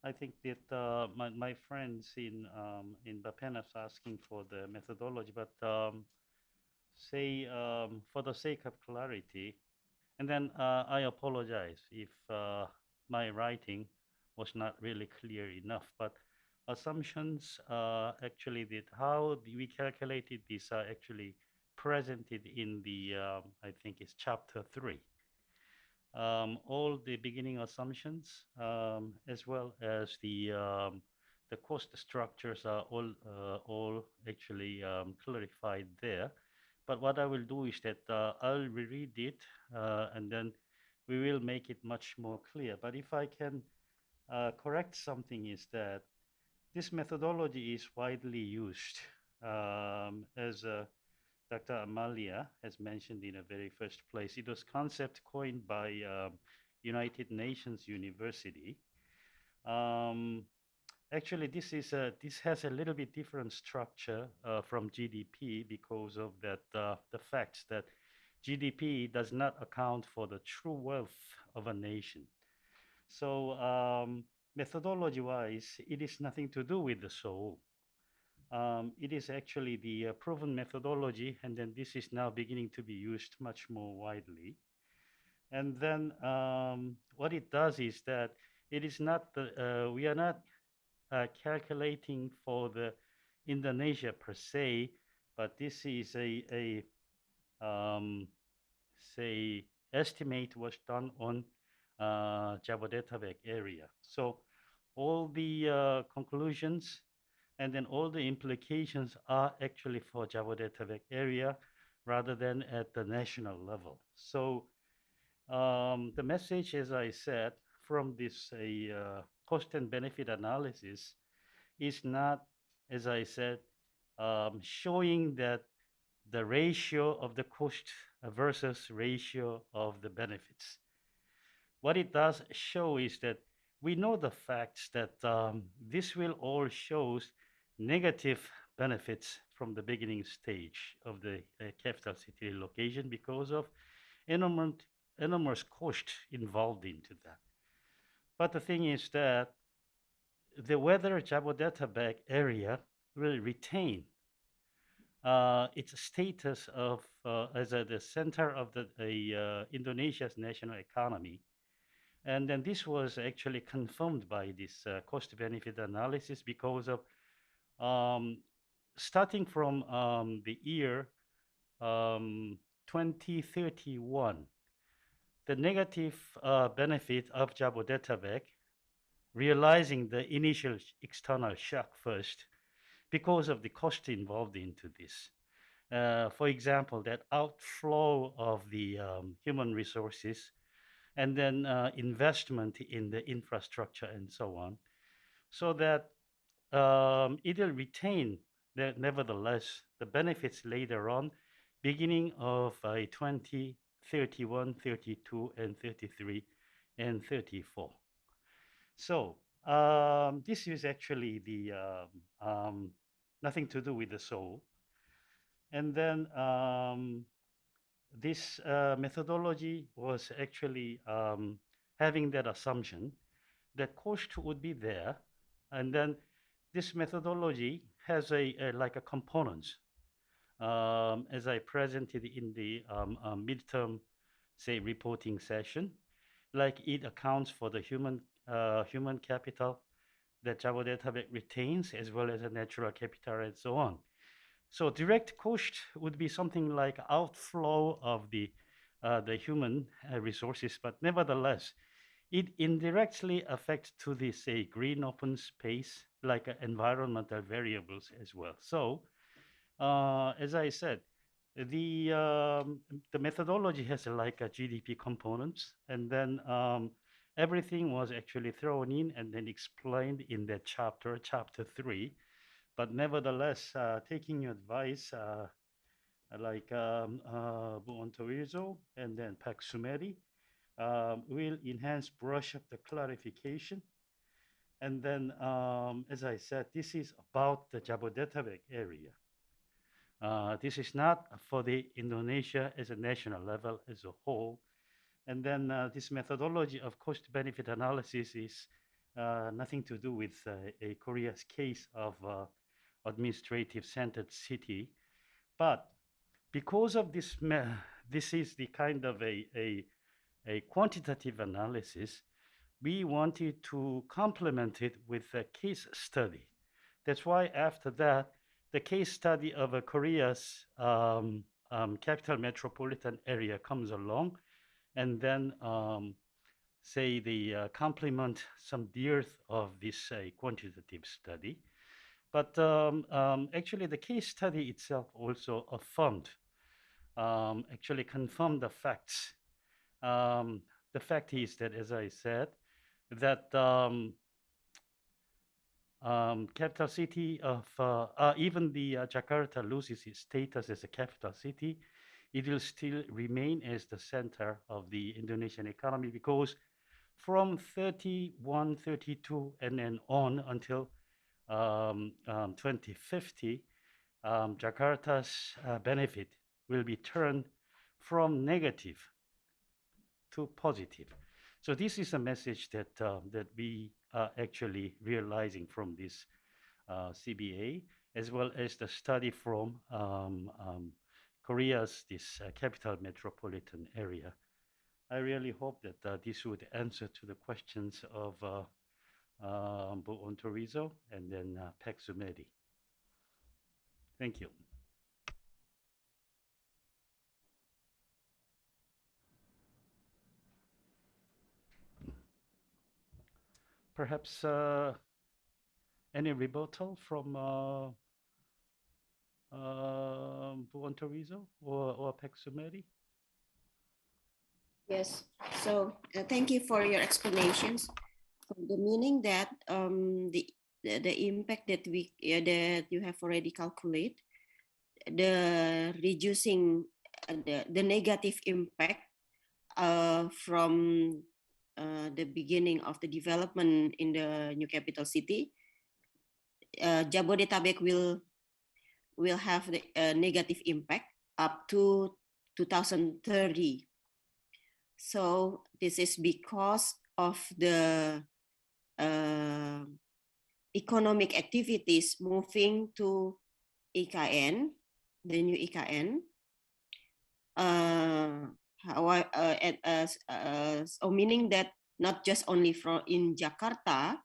I think that my friends in Bapenas asking for the methodology, but say for the sake of clarity, and then I apologize if my writing was not really clear enough, but assumptions actually that how we calculated these are actually presented in the I think it's chapter 3. All the beginning assumptions as well as the cost structures are all actually clarified there. But what I will do is that I'll reread it and then we will make it much more clear. But if I can correct something, is that this methodology is widely used as Dr. Amalia has mentioned in the very first place. It was concept coined by United Nations University. Actually, this has a little bit different structure from GDP because of that the fact that GDP does not account for the true wealth of a nation. So methodology-wise, it is nothing to do with the soul. It is actually the proven methodology, and then this is now beginning to be used much more widely. And then what it does is that it is not the we are not calculating for the Indonesia per se, but this is a say estimate was done on Jabodetabek area. So all the conclusions and then all the implications are actually for Jabodetabek area rather than at the national level. So the message, as I said, from this cost and benefit analysis is not, as I said, showing that the ratio of the cost versus ratio of the benefits. What it does show is that we know the facts that this will all shows negative benefits from the beginning stage of the capital city location because of enormous cost involved into that. But the thing is that whether Jabodetabek area will retain its status of as the center of the Indonesia's national economy, and then this was actually confirmed by this cost-benefit analysis because of starting from the year 2031, the negative benefit of Jabodetabek, realizing the initial external shock first because of the cost involved into this. For example, that outflow of the human resources and then investment in the infrastructure and so on, so that it will retain nevertheless the benefits later on, beginning of 2031, 32, and 33, and 34. So this is actually the nothing to do with the soul. And then this methodology was actually having that assumption that cost would be there, and then this methodology has like a components, as I presented in the midterm, say, reporting session, like it accounts for the human capital that Jabodetabek retains, as well as the natural capital and so on. So direct cost would be something like outflow of the human resources, but nevertheless, it indirectly affects to the, say, green open space, like environmental variables as well. So as I said, the methodology has like a GDP components, and then everything was actually thrown in and then explained in that chapter 3. But nevertheless, taking your advice, like Bu Ontowizo and then Pak Sumeri, will enhance brush up the clarification. And then, as I said, this is about the Jabodetabek area. This is not for the Indonesia as a national level as a whole. And then this methodology of cost-benefit analysis is nothing to do with a Korea's case of administrative-centered city. But because of this, this is the kind of a quantitative analysis, we wanted to complement it with a case study. That's why after that, the case study of Korea's capital metropolitan area comes along, and then say the complement some dearth of this quantitative study. But actually the case study itself also affirmed, actually confirmed the facts. The fact is that, as I said, that capital city of even the Jakarta loses its status as a capital city, it will still remain as the center of the Indonesian economy, because from 31, 32 and then on until 2050, Jakarta's benefit will be turned from negative to positive. So this is a message that that we are actually realizing from this CBA, as well as the study from Korea's this capital metropolitan area. I really hope that this would answer to the questions of Bu Ontorizo and then Pek Sumedi. Thank you. Perhaps any rebuttal from Bu Ontorizo or Pek Sumedi? Yes, so thank you for your explanations. So the meaning that the impact that that you have already calculated, the reducing the negative impact from the beginning of the development in the new capital city, Jabodetabek will have the negative impact up to 2030. So this is because of the economic activities moving to IKN, the new IKN. So meaning that not just only from in Jakarta,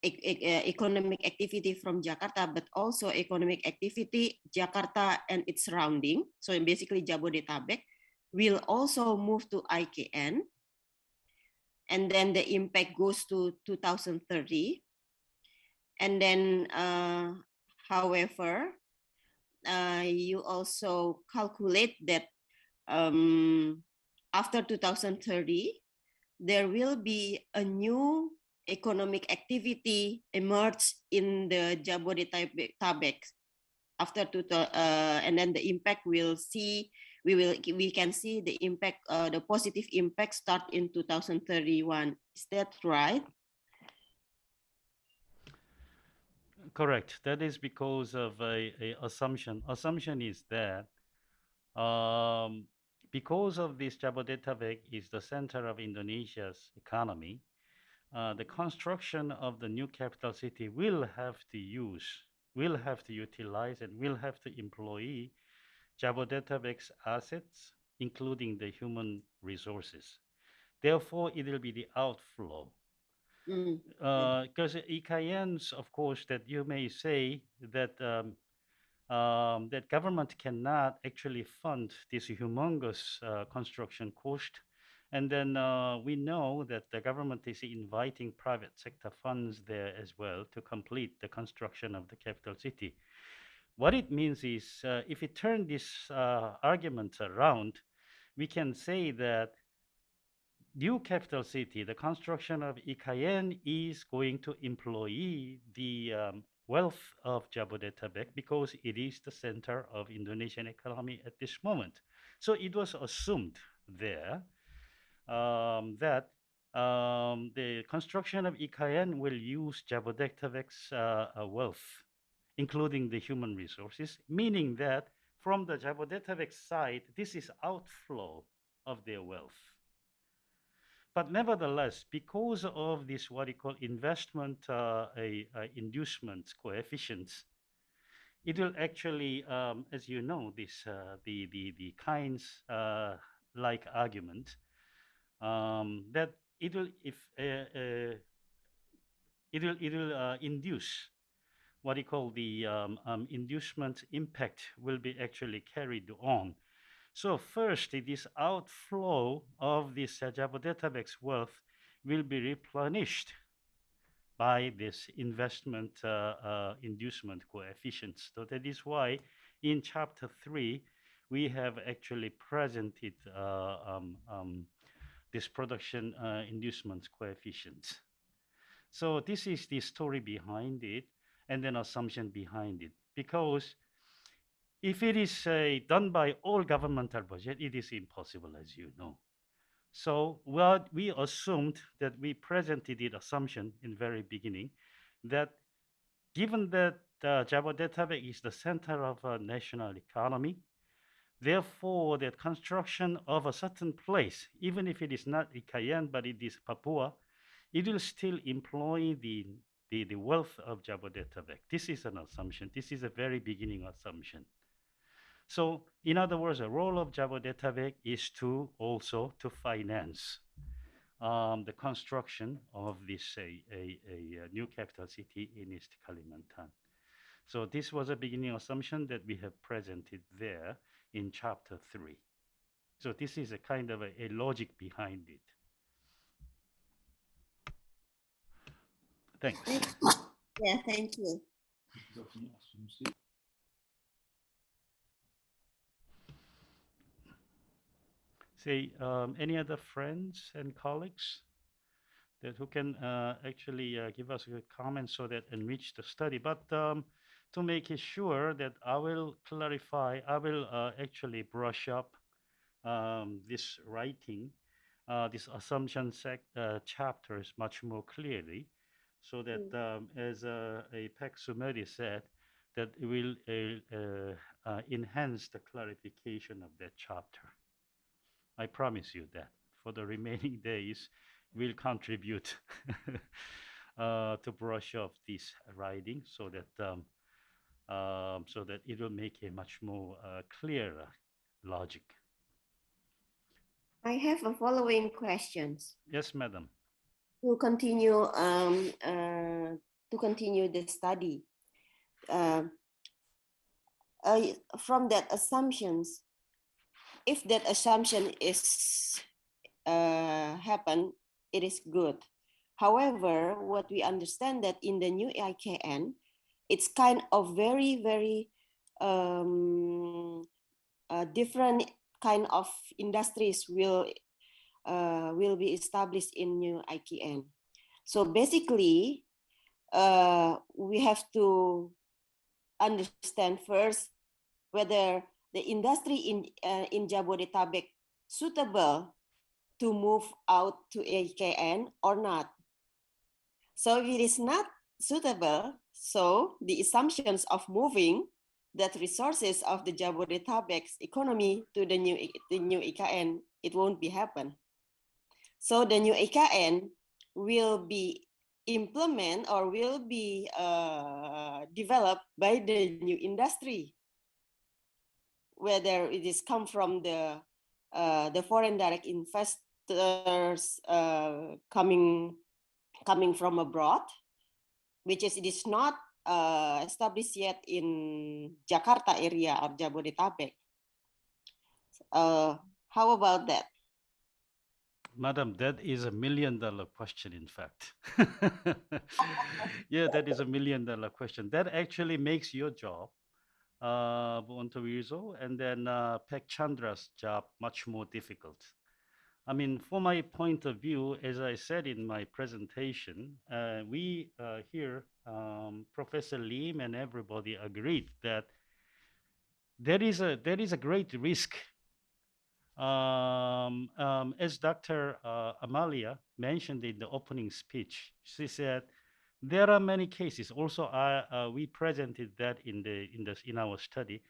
economic activity from Jakarta, but also economic activity Jakarta and its surrounding. So basically Jabodetabek will also move to IKN, and then the impact goes to 2030. And then, however, you also calculate that after 2030, there will be a new economic activity emerge in the Jabodetabek after and then the impact we can see the impact, the positive impact start in 2031. Is that right? Correct. That is because of a assumption. Assumption is that because of this Jabodetabek is the center of Indonesia's economy, the construction of the new capital city will have to utilize, and will have to employ Jabodetabek's assets, including the human resources. Therefore, it will be the outflow. Because IKNs, of course, that you may say that that government cannot actually fund this humongous construction cost. And then we know that the government is inviting private sector funds there as well to complete the construction of the capital city. What it means is, if we turn this argument around, we can say that new capital city, the construction of IKN is going to employ the wealth of Jabodetabek because it is the center of Indonesian economy at this moment. So it was assumed there that the construction of IKN will use Jabodetabek's wealth, including the human resources, meaning that from the Jabodetabek side, this is outflow of their wealth. But nevertheless, because of this what you call investment inducement coefficients, it will actually, as you know, this the kinds like argument that it will induce what you call the inducement impact will be actually carried on. So first, this outflow of this Jabodetabek's wealth will be replenished by this investment inducement coefficients. So that is why in chapter 3, we have actually presented this production inducement coefficients. So this is the story behind it, and then assumption behind it. Because if it is done by all governmental budget, it is impossible, as you know. So what we assumed that we presented it assumption in very beginning, that given that Jabodetabek is the center of a national economy, therefore the construction of a certain place, even if it is not Ikayan, but it is Papua, it will still employ the wealth of Jabodetabek. This is an assumption. This is a very beginning assumption. So in other words, the role of Jabodetabek is to also to finance the construction of this a new capital city in East Kalimantan. So this was a beginning assumption that we have presented there in chapter 3. So this is a kind of a logic behind it. Thanks. Yeah, thank you. Say, any other friends and colleagues that who can actually give us a comment so that enrich the study. But to make it sure that I will clarify, I will actually brush up this writing, this assumption chapters much more clearly, so that as Pek Sumeri said, that it will enhance the clarification of that chapter. I promise you that for the remaining days, we'll contribute to brush up this writing so that it will make a much more clearer logic. I have a following questions. Yes, madam. To continue the study, from that assumptions, if that assumption is happen, it is good. However, what we understand that in the new IKN, it's kind of very, very different kind of industries will be established in new IKN. So basically, we have to understand first whether the industry in Jabodetabek suitable to move out to IKN or not. So if it is not suitable, so the assumptions of moving that resources of the Jabodetabek's economy to the new IKN, it won't be happen. So the new IKN will be implement or will be developed by the new industry, whether it is come from the foreign direct investors coming from abroad, which is it is not established yet in Jakarta area or Jabodetabek. How about that? Madam, that is $1 million question, in fact. Yeah, that is $1 million question. That actually makes your job, Bontowizo, and then Pek Chandra's job much more difficult. I mean, from my point of view, as I said in my presentation, we here, Professor Lim and everybody agreed that there is a great risk. As Dr. Amalia mentioned in the opening speech, she said there are many cases. Also, we presented that in our study.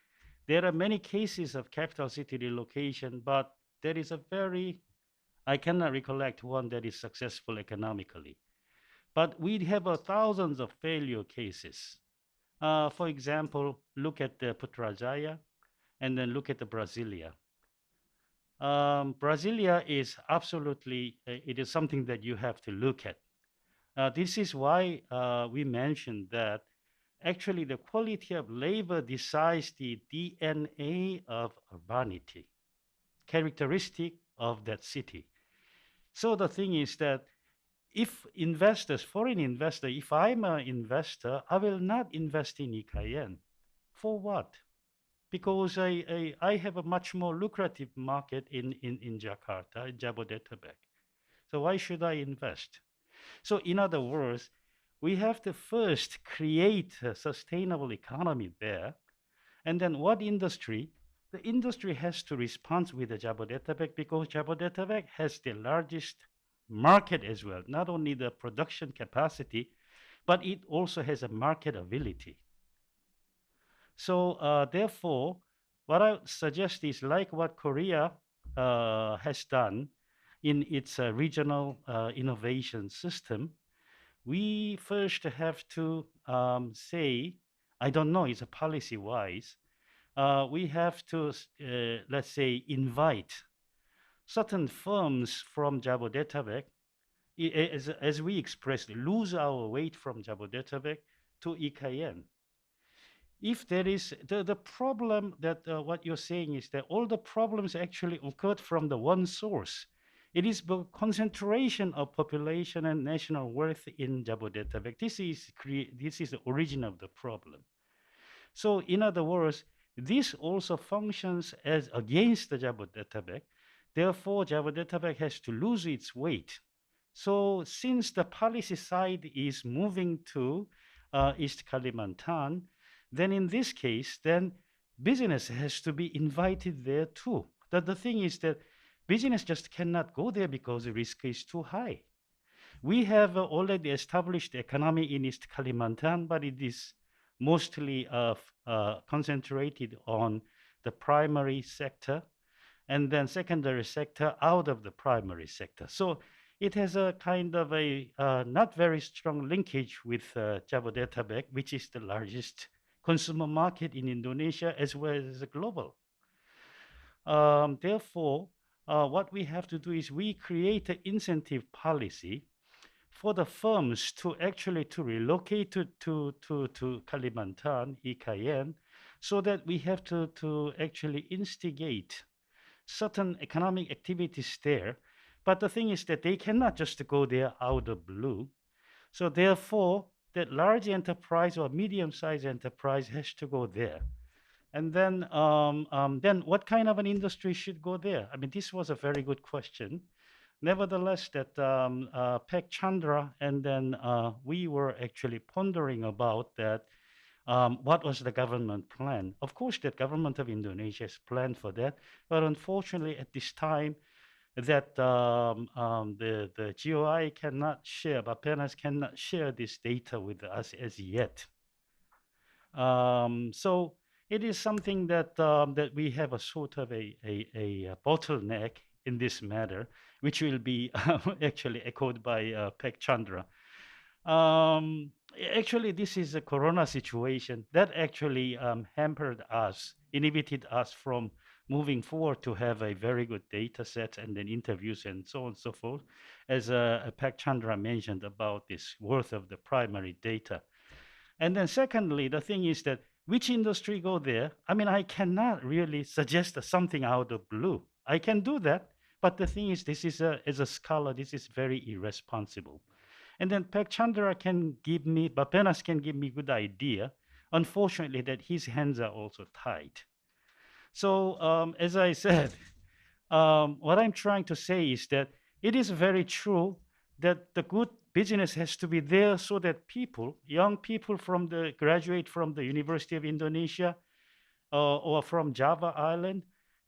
There are many cases of capital city relocation, but there is a I cannot recollect one that is successful economically. But we have thousands of failure cases. For example, look at the Putrajaya, and then look at the Brasilia. Brasilia is absolutely, it is something that you have to look at. This is why we mentioned that actually the quality of labor decides the DNA of urbanity, characteristic of that city. So the thing is that if investors, foreign investor, if I'm an investor, I will not invest in Ikayen. For what? Because I have a much more lucrative market in Jakarta, in Jabodetabek. So why should I invest? So in other words, we have to first create a sustainable economy there. And then what industry? The industry has to respond with the Jabodetabek because Jabodetabek has the largest market as well, not only the production capacity, but it also has a marketability. So therefore, what I suggest is like what Korea has done in its regional innovation system. We first have to say, I don't know, it's a policy-wise, we have to, let's say, invite certain firms from Jabodetabek, as we expressed, lose our weight from Jabodetabek to IKN. If there is the problem that what you're saying is that all the problems actually occurred from the one source. It is the concentration of population and national worth in Jabodetabek. This is the origin of the problem. So in other words, this also functions as against the Jabodetabek. Therefore, Jabodetabek has to lose its weight. So since the policy side is moving to East Kalimantan, then in this case, then business has to be invited there too. The thing is that business just cannot go there because the risk is too high. We have already established economy in East Kalimantan, but it is mostly concentrated on the primary sector and then secondary sector out of the primary sector. So it has a kind of a not very strong linkage with Jabodetabek, which is the largest consumer market in Indonesia as well as global. Therefore, what we have to do is we create an incentive policy for the firms to actually to relocate to Kalimantan, IKN, so that we have to actually instigate certain economic activities there. But the thing is that they cannot just go there out of blue. So therefore, that large enterprise or medium-sized enterprise has to go there. And then what kind of an industry should go there? I mean, this was a very good question. Nevertheless, that Pek Chandra and then we were actually pondering about that. What was the government plan? Of course, the government of Indonesia has planned for that, but unfortunately, at this time, that the GOI cannot share, Bappenas cannot share this data with us as yet. So it is something that that we have a sort of a bottleneck in this matter, which will be actually echoed by Pek Chandra. Actually, this is a corona situation that actually hampered us, inhibited us from moving forward to have a very good data set and then interviews and so on and so forth, as Pek Chandra mentioned about this worth of the primary data. And then secondly, the thing is that which industry go there? I mean, I cannot really suggest something out of blue. I can do that, but the thing is, this is as a scholar, this is very irresponsible. And then Pek Chandra can give me, Bappenas can give me good idea. Unfortunately, that his hands are also tied. So as I said, what I'm trying to say is that it is very true that the good business has to be there so that people, young people graduate from the University of Indonesia or from Java Island,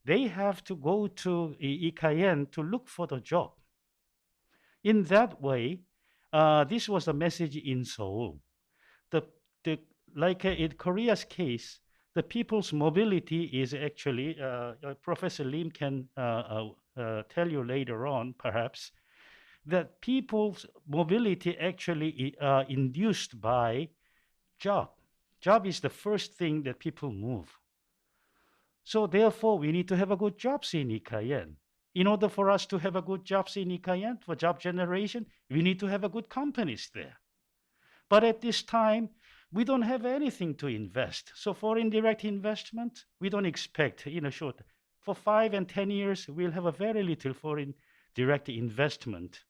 they have to go to IKN to look for the job. In that way, this was the message in Seoul. Like in Korea's case, the people's mobility is actually, Professor Lim can tell you later on, perhaps, that people's mobility actually induced by job. Job is the first thing that people move. So therefore, we need to have a good jobs in IKN. In order for us to have a good jobs in IKN, for job generation, we need to have a good companies there. But at this time, we don't have anything to invest. So foreign direct investment, we don't expect, short. For 5 and 10 years, we'll have a very little foreign direct investment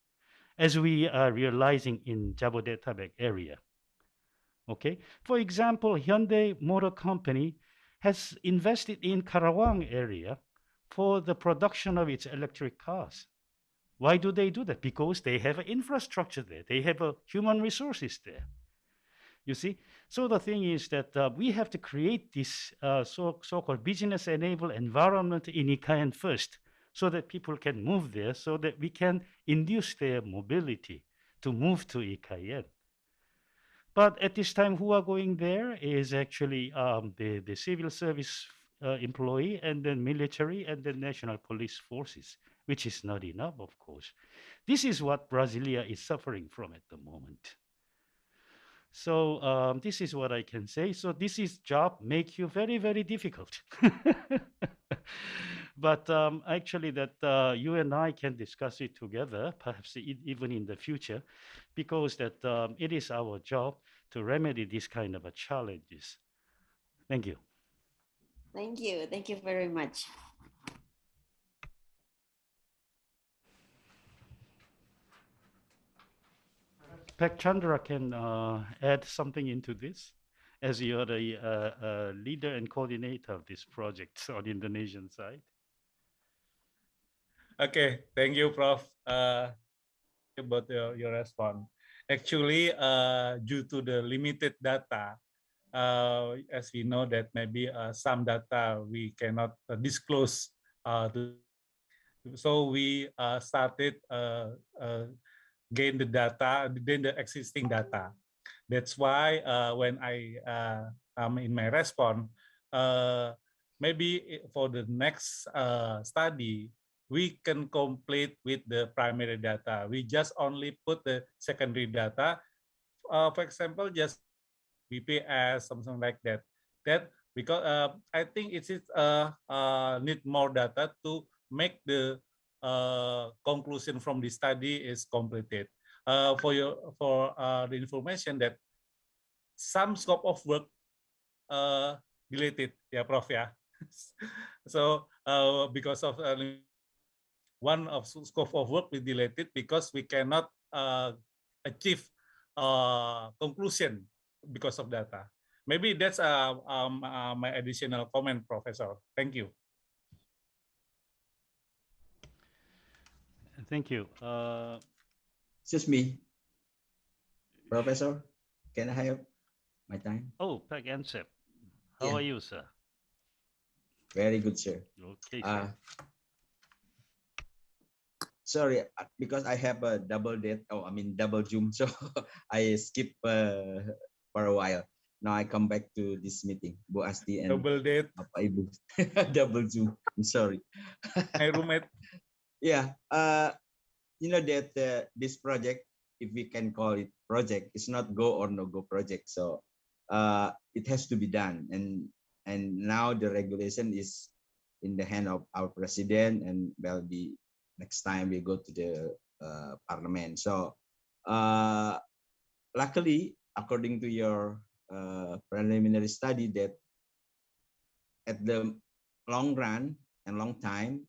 as we are realizing in Jabodetabek area. Okay. For example, Hyundai Motor Company has invested in Karawang area for the production of its electric cars. Why do they do that? Because they have an infrastructure there. They have human resources there. You see? So the thing is that we have to create this so-called business-enabled environment in IKN first, so that people can move there, so that we can induce their mobility to move to IKN. But at this time, who are going there is actually the civil service employee, and then military, and then national police forces, which is not enough, of course. This is what Brasilia is suffering from at the moment. So this is what I can say. So this is job make you very, very difficult. But actually that you and I can discuss it together, perhaps even in the future, because that it is our job to remedy this kind of challenges. Thank you. Thank you. Thank you very much. Pek Chandra can add something into this, as you're the leader and coordinator of this project on the Indonesian side. Okay, thank you, Prof. About your response. Actually, due to the limited data, as we know that maybe some data we cannot disclose so we started gain the data, gain the existing data. That's why when I in my response, maybe for the next study, we can complete with the primary data. We just only put the secondary data. For example, just BPS, something like that. That because I think it is need more data to make the conclusion from the study is completed. For the information that some scope of work deleted, yeah, Prof, yeah. So because of one of scope of work we deleted because we cannot achieve conclusion because of data. Maybe that's my additional comment, Professor. Thank you. Thank you. Excuse me, Professor. Can I have my time? Oh, Pak Ansep. How are you, sir? Very good, sir. Okay, sir. Sorry, because I have a double Zoom, so I skip for a while. Now I come back to this meeting, Bu Asti and Double date. Bapak Ibu. Double Zoom. I'm sorry. My roommate. Yeah. You know that this project, if we can call it project, it's not go or no go project. So it has to be done, and now the regulation is in the hand of our president, and will be next time we go to the parliament. So luckily, according to your preliminary study, that at the long run and long time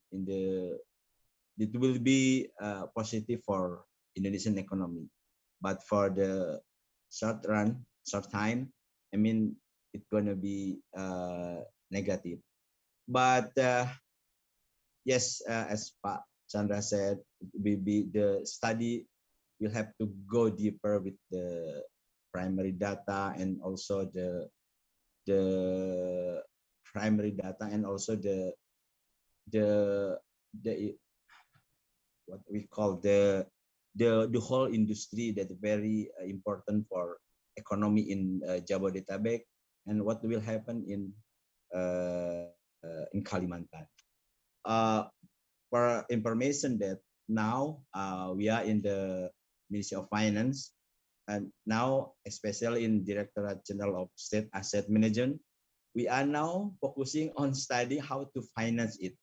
it will be positive for Indonesian economy, but for the short time, I mean, it's gonna be negative. But yes, as Pak Chandra said, the study will have to go deeper with the primary data and also the primary data and also the what we call the whole industry that very important for economy in Jabodetabek, and what will happen in Kalimantan. For information that now we are in the Ministry of Finance, and now especially in Directorate General of State Asset Management, we are now focusing on study how to finance it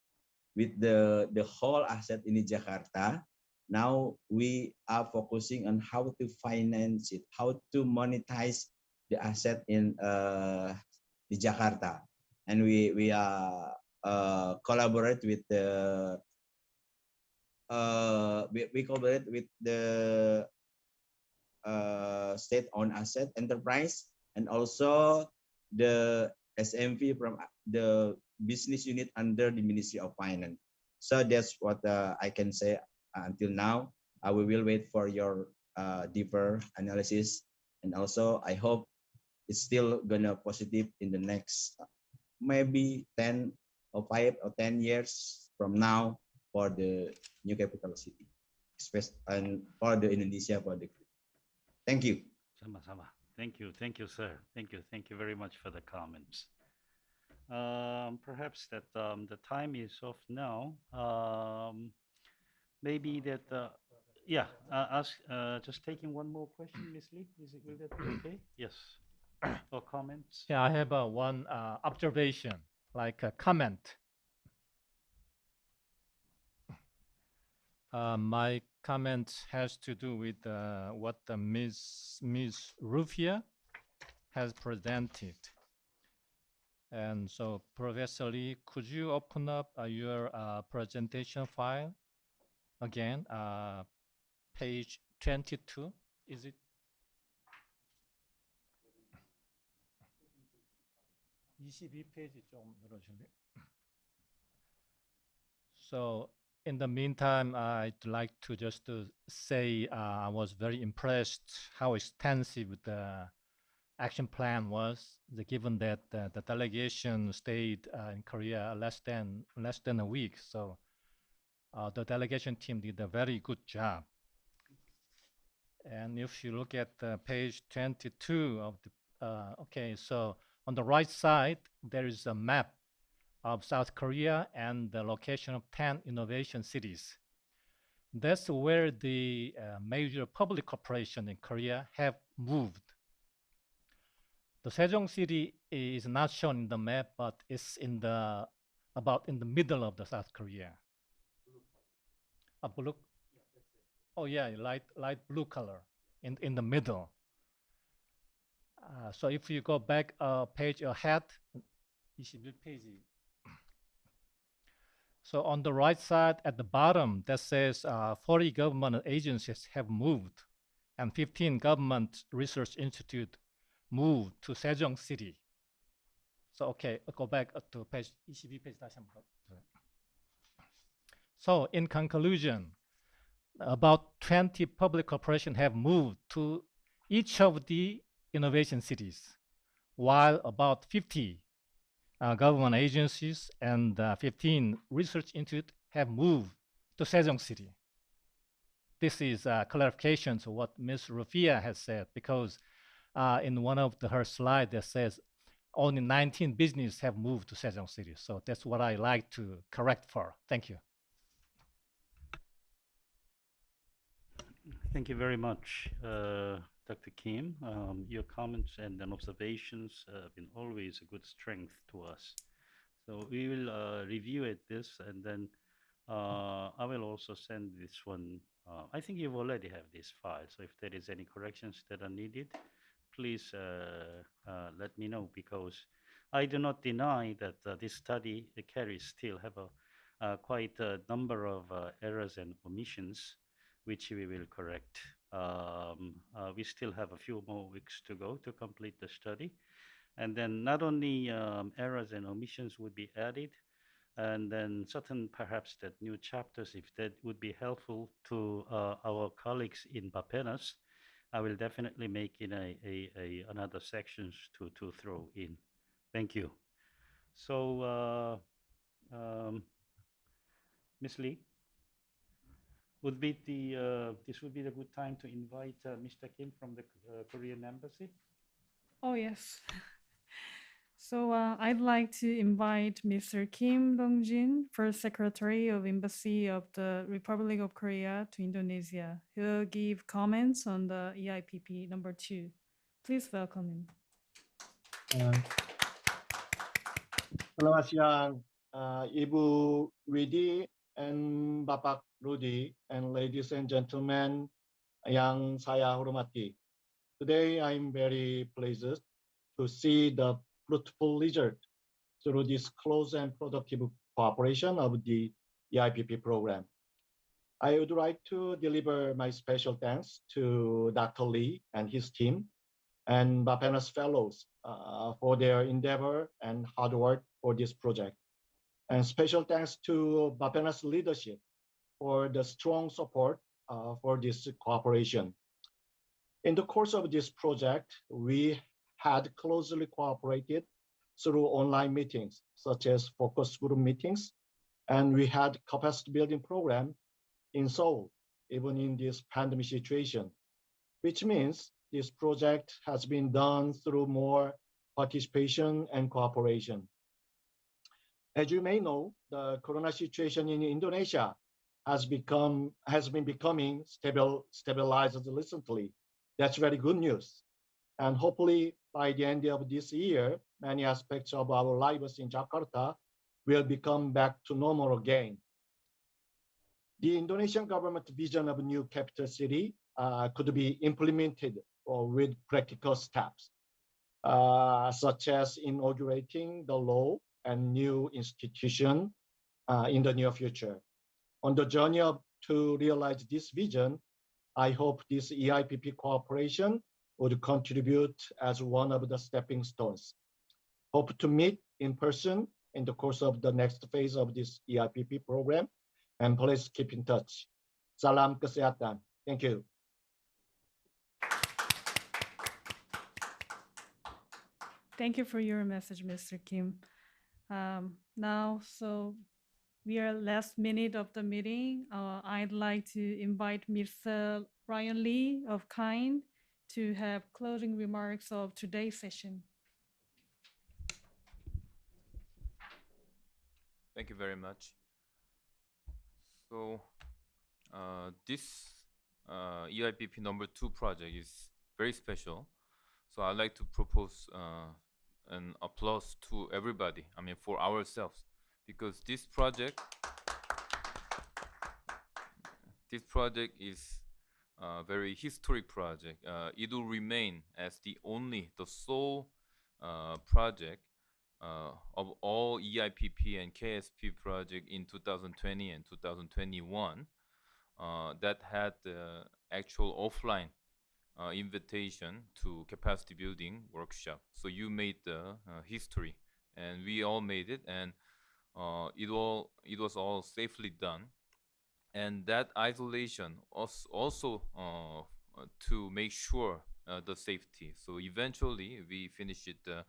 with the whole asset in Jakarta. Now we are focusing on how to finance it, how to monetize the asset in Jakarta, and we are collaborate with the we collaborate with the state-owned asset enterprise and also the SMV from the business unit under the Ministry of Finance. So that's what I can say until now. We will wait for your deeper analysis, and also I hope it's still gonna positive in the next maybe 10 or 5 or 10 years from now for the new capital city, and for the Indonesia for the. Thank you. Sama-sama. Thank you, sir. Thank you very much for the comments. Perhaps that the time is off now. Maybe that, yeah, just taking one more question, Ms. Lee. Will that be okay? Yes. Or comments? Yeah, I have one observation, like a comment. My comment has to do with what Ms. Rufia has presented. And so, Professor Lee, could you open up your presentation file again? Page 22, is it? 22페이지 좀 늘어줄래? So, in the meantime, I'd like to just say I was very impressed how extensive the action plan was, given that the delegation stayed in Korea less than a week. So the delegation team did a very good job. And if you look at page 22 of the, okay, so on the right side, there is a map of South Korea and the location of 10 innovation cities. That's where the major public corporations in Korea have moved. The Sejong city is not shown in the map, but it's about in the middle of the South Korea. A blue? Oh yeah, light blue color in the middle. So if you go back a page ahead, 21페이지. So on the right side at the bottom, that says 40 government agencies have moved and 15 government research institute moved to Sejong City. So okay, I'll go back to page 22페이지 다시 한번. So in conclusion, about 20 public corporations have moved to each of the innovation cities, while about 50 government agencies and 15 research institutes have moved to Sejong City. This is a clarification to what Ms. Rufia has said, because in one of her slides that says only 19 businesses have moved to Sejong City. So that's what I like to correct for. Thank you. Thank you very much, Dr. Kim. Your comments and observations have been always a good strength to us. So we will review this, and then I will also send this one. I think you already have this file, so if there is any corrections that are needed, please let me know, because I do not deny that this study still have quite a number of errors and omissions, which we will correct. We still have a few more weeks to go to complete the study. And then not only errors and omissions would be added, and then certain perhaps that new chapters, if that would be helpful to our colleagues in Bapenas, I will definitely make in another sections to throw in. Thank you. So, Ms. Lee, this would be the good time to invite Mr. Kim from the Korean Embassy. Oh, yes. So I'd like to invite Mr. Kim Dong-jin, First Secretary of Embassy of the Republic of Korea to Indonesia. He'll give comments on the EIPP number 2. Please welcome him. Selamat siang, Ibu Widi and Bapak Rudi, and ladies and gentlemen yang saya hormati. Today I'm very pleased to see the fruitful result through this close and productive cooperation of the EIPP program. I would like to deliver my special thanks to Dr. Lee and his team and Bapenas fellows for their endeavor and hard work for this project. And special thanks to Bapenas leadership for the strong support for this cooperation. In the course of this project, we had closely cooperated through online meetings, such as focus group meetings, and we had capacity building program in Seoul, even in this pandemic situation, which means this project has been done through more participation and cooperation. As you may know, the corona situation in Indonesia has been becoming stabilized recently. That's very good news. And hopefully by the end of this year, many aspects of our lives in Jakarta will become back to normal again. The Indonesian government vision of a new capital city could be implemented with practical steps, such as inaugurating the law and new institution in the near future. On the journey to realize this vision, I hope this EIPP cooperation would contribute as one of the stepping stones. Hope to meet in person in the course of the next phase of this EIPP program, and please keep in touch. Salam kesehatan. Thank you. Thank you for your message, Mr. Kim. Now, we are last minute of the meeting. I'd like to invite Mr. Ryan Lee of KIND to have closing remarks of today's session. Thank you very much. So this EIPP number 2 project is very special. So I'd like to propose an applause to everybody, for ourselves, because this project is a very historic project. It will remain as the sole project of all EIPP and KSP project in 2020 and 2021 that had the actual offline invitation to capacity building workshop. So you made the history, and we all made it, and it was all safely done. And that isolation also to make sure the safety. So eventually we finished the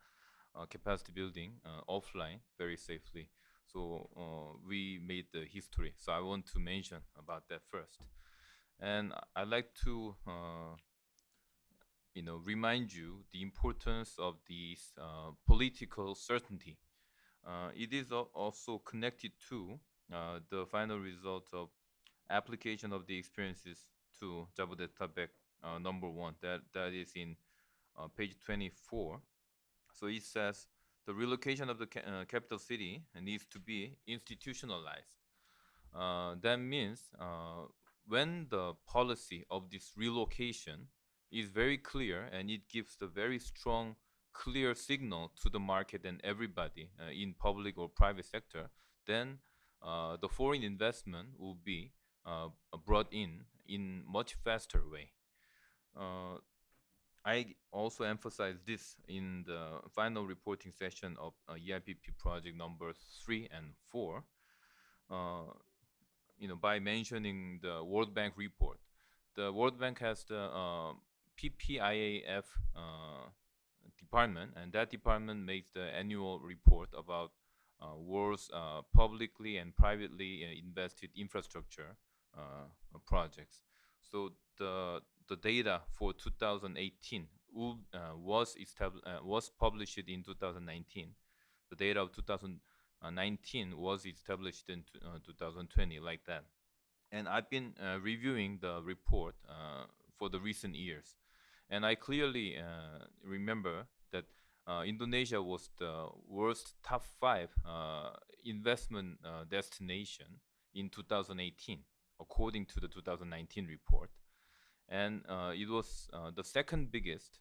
capacity building offline very safely. So we made the history. So I want to mention about that first. And I'd like to remind you the importance of this political certainty. It is also connected to the final result of application of the experiences to Jabodetabek number 1. That is in page 24. So it says the relocation of the capital city needs to be institutionalized. That means when the policy of this relocation is very clear and it gives a very strong, clear signal to the market and everybody in public or private sector, then the foreign investment will be brought in much faster way. I also emphasize this in the final reporting session of EIPP project number 3 and 4. By mentioning the World Bank report. The World Bank has the PPIAF department, and that department makes the annual report about world's publicly and privately invested infrastructure projects. So the data for 2018 was published in 2019. The data of 2019 was established in 2020, like that. And I've been reviewing the report for the recent years. And I clearly remember that Indonesia was the world's top 5 investment destination in 2018, according to the 2019 report. And it was the second biggest,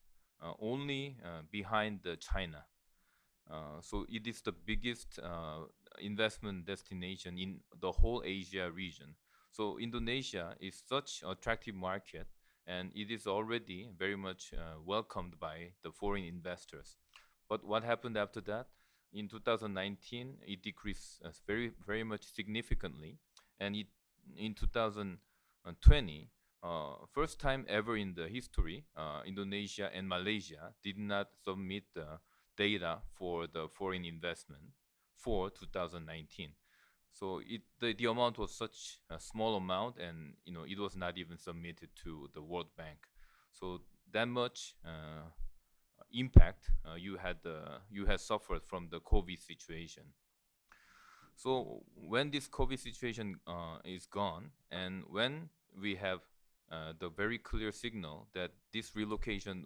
only behind China. So it is the biggest investment destination in the whole Asia region. So Indonesia is such an attractive market, and it is already very much welcomed by the foreign investors. But what happened after that? In 2019, it decreased very, very much significantly. And in 2020, first time ever in the history, Indonesia and Malaysia did not submit the data for the foreign investment for 2019. So the amount was such a small amount, and it was not even submitted to the World Bank. So that much impact you had suffered from the COVID situation. So when this COVID situation is gone, and when we have the very clear signal that this relocation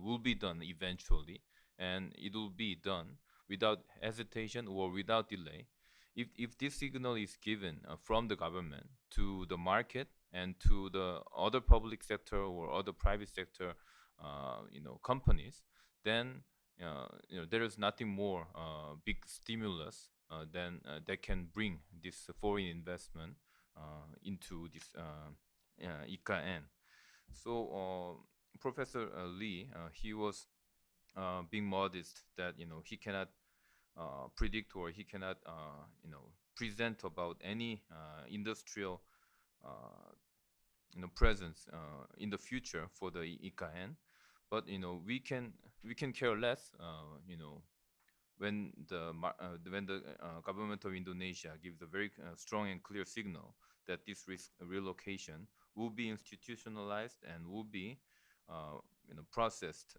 will be done eventually, and it will be done without hesitation or without delay, if this signal is given from the government to the market and to the other public sector or other private sector companies, then there is nothing more big stimulus than that can bring this foreign investment into this ICANN. So Professor Lee, he was being modest that he cannot predict or he cannot present about any industrial presence in the future for the ICANN, but we can care less when the government of Indonesia gives a very strong and clear signal that this relocation will be institutionalized and will be processed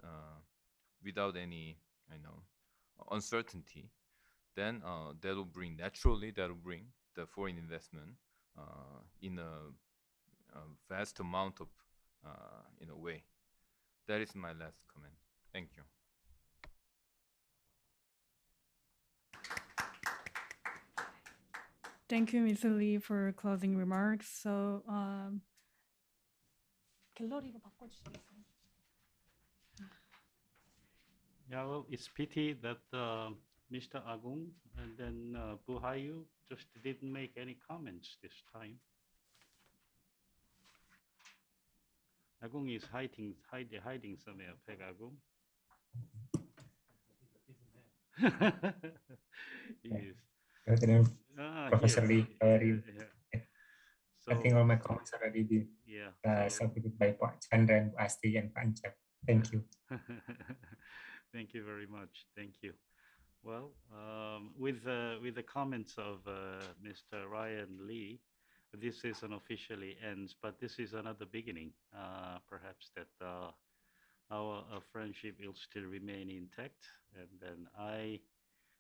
without any uncertainty. Then that will bring the foreign investment in a vast amount of way. That is my last comment. Thank you. Thank you, Mr. Lee, for closing remarks. So, 갤러리로 바꿔주시겠어요? Yeah, well, it's pity that Mr. Agung and then Bu Hayu just didn't make any comments this time. Agung is hiding somewhere, Peg Agung. Yes. Good afternoon, Professor Yes. Lee. How are you? So, I think all my comments already been submitted by Pak Chandra and Pak Asti and Pak Anchak. Thank you. Thank you very much. Thank you. Well, with the comments of Mr. Ryan Lee, this is an officially ends, but this is another beginning. Perhaps that our friendship will still remain intact. And then I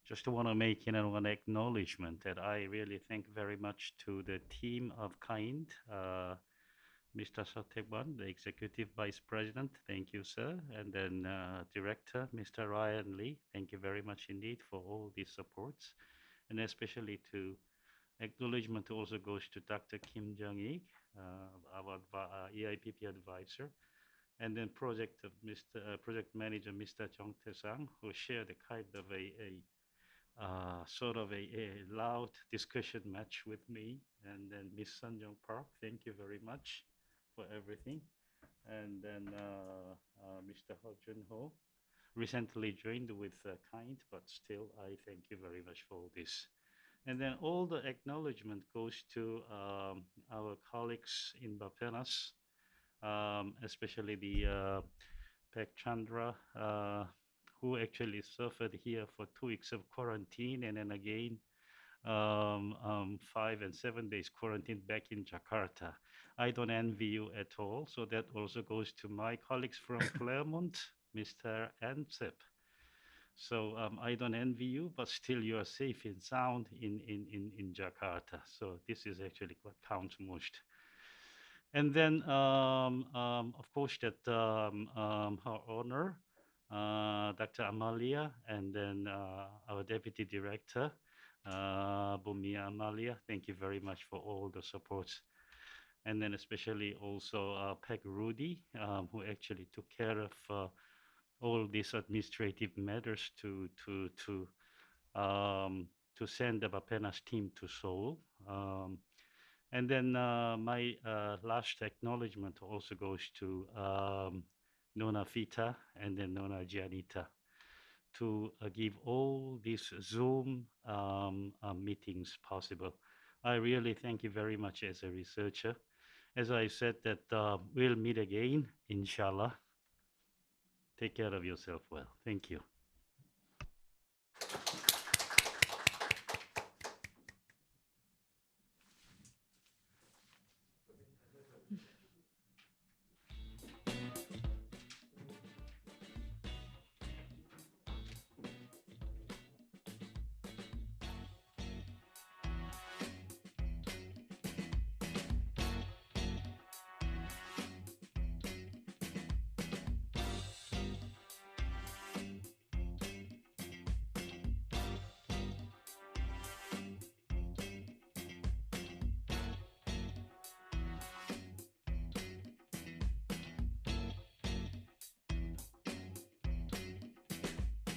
just want to make an acknowledgement that I really thank very much to the team of KIND, Mr. Sotekwan, the Executive Vice President. Thank you, sir. And then Director, Mr. Ryan Lee. Thank you very much indeed for all these supports. And especially to acknowledgement also goes to Dr. Kim Jung-ik, our EIPP advisor. And then project manager, Mr. Jung Tae-sang, who shared a kind of sort of a loud discussion match with me. And then Ms. Sun Jung Park, thank you very much for everything. And then Mr. Ho Jun Ho, recently joined with KIND, but still I thank you very much for all this. And then all the acknowledgement goes to our colleagues in Bapenas, especially the Pek Chandra, who actually suffered here for 2 weeks of quarantine, and then again 5 and 7 days quarantine back in Jakarta. I don't envy you at all. So that also goes to my colleagues from Claremont, Mr. Ansep. So I don't envy you, but still you are safe and sound in Jakarta. So this is actually what counts most. And then, of course, that her honor, Dr. Amalia, and then our Deputy Director, Bumia Amalia, thank you very much for all the supports. And then especially also Peg Rudy, who actually took care of all these administrative matters to send the Bapenas team to Seoul. And then my last acknowledgement also goes to Nona Fita and then Nona Gianita to give all these Zoom meetings possible. I really thank you very much as a researcher. As I said that we'll meet again, inshallah. Take care of yourself well. Thank you.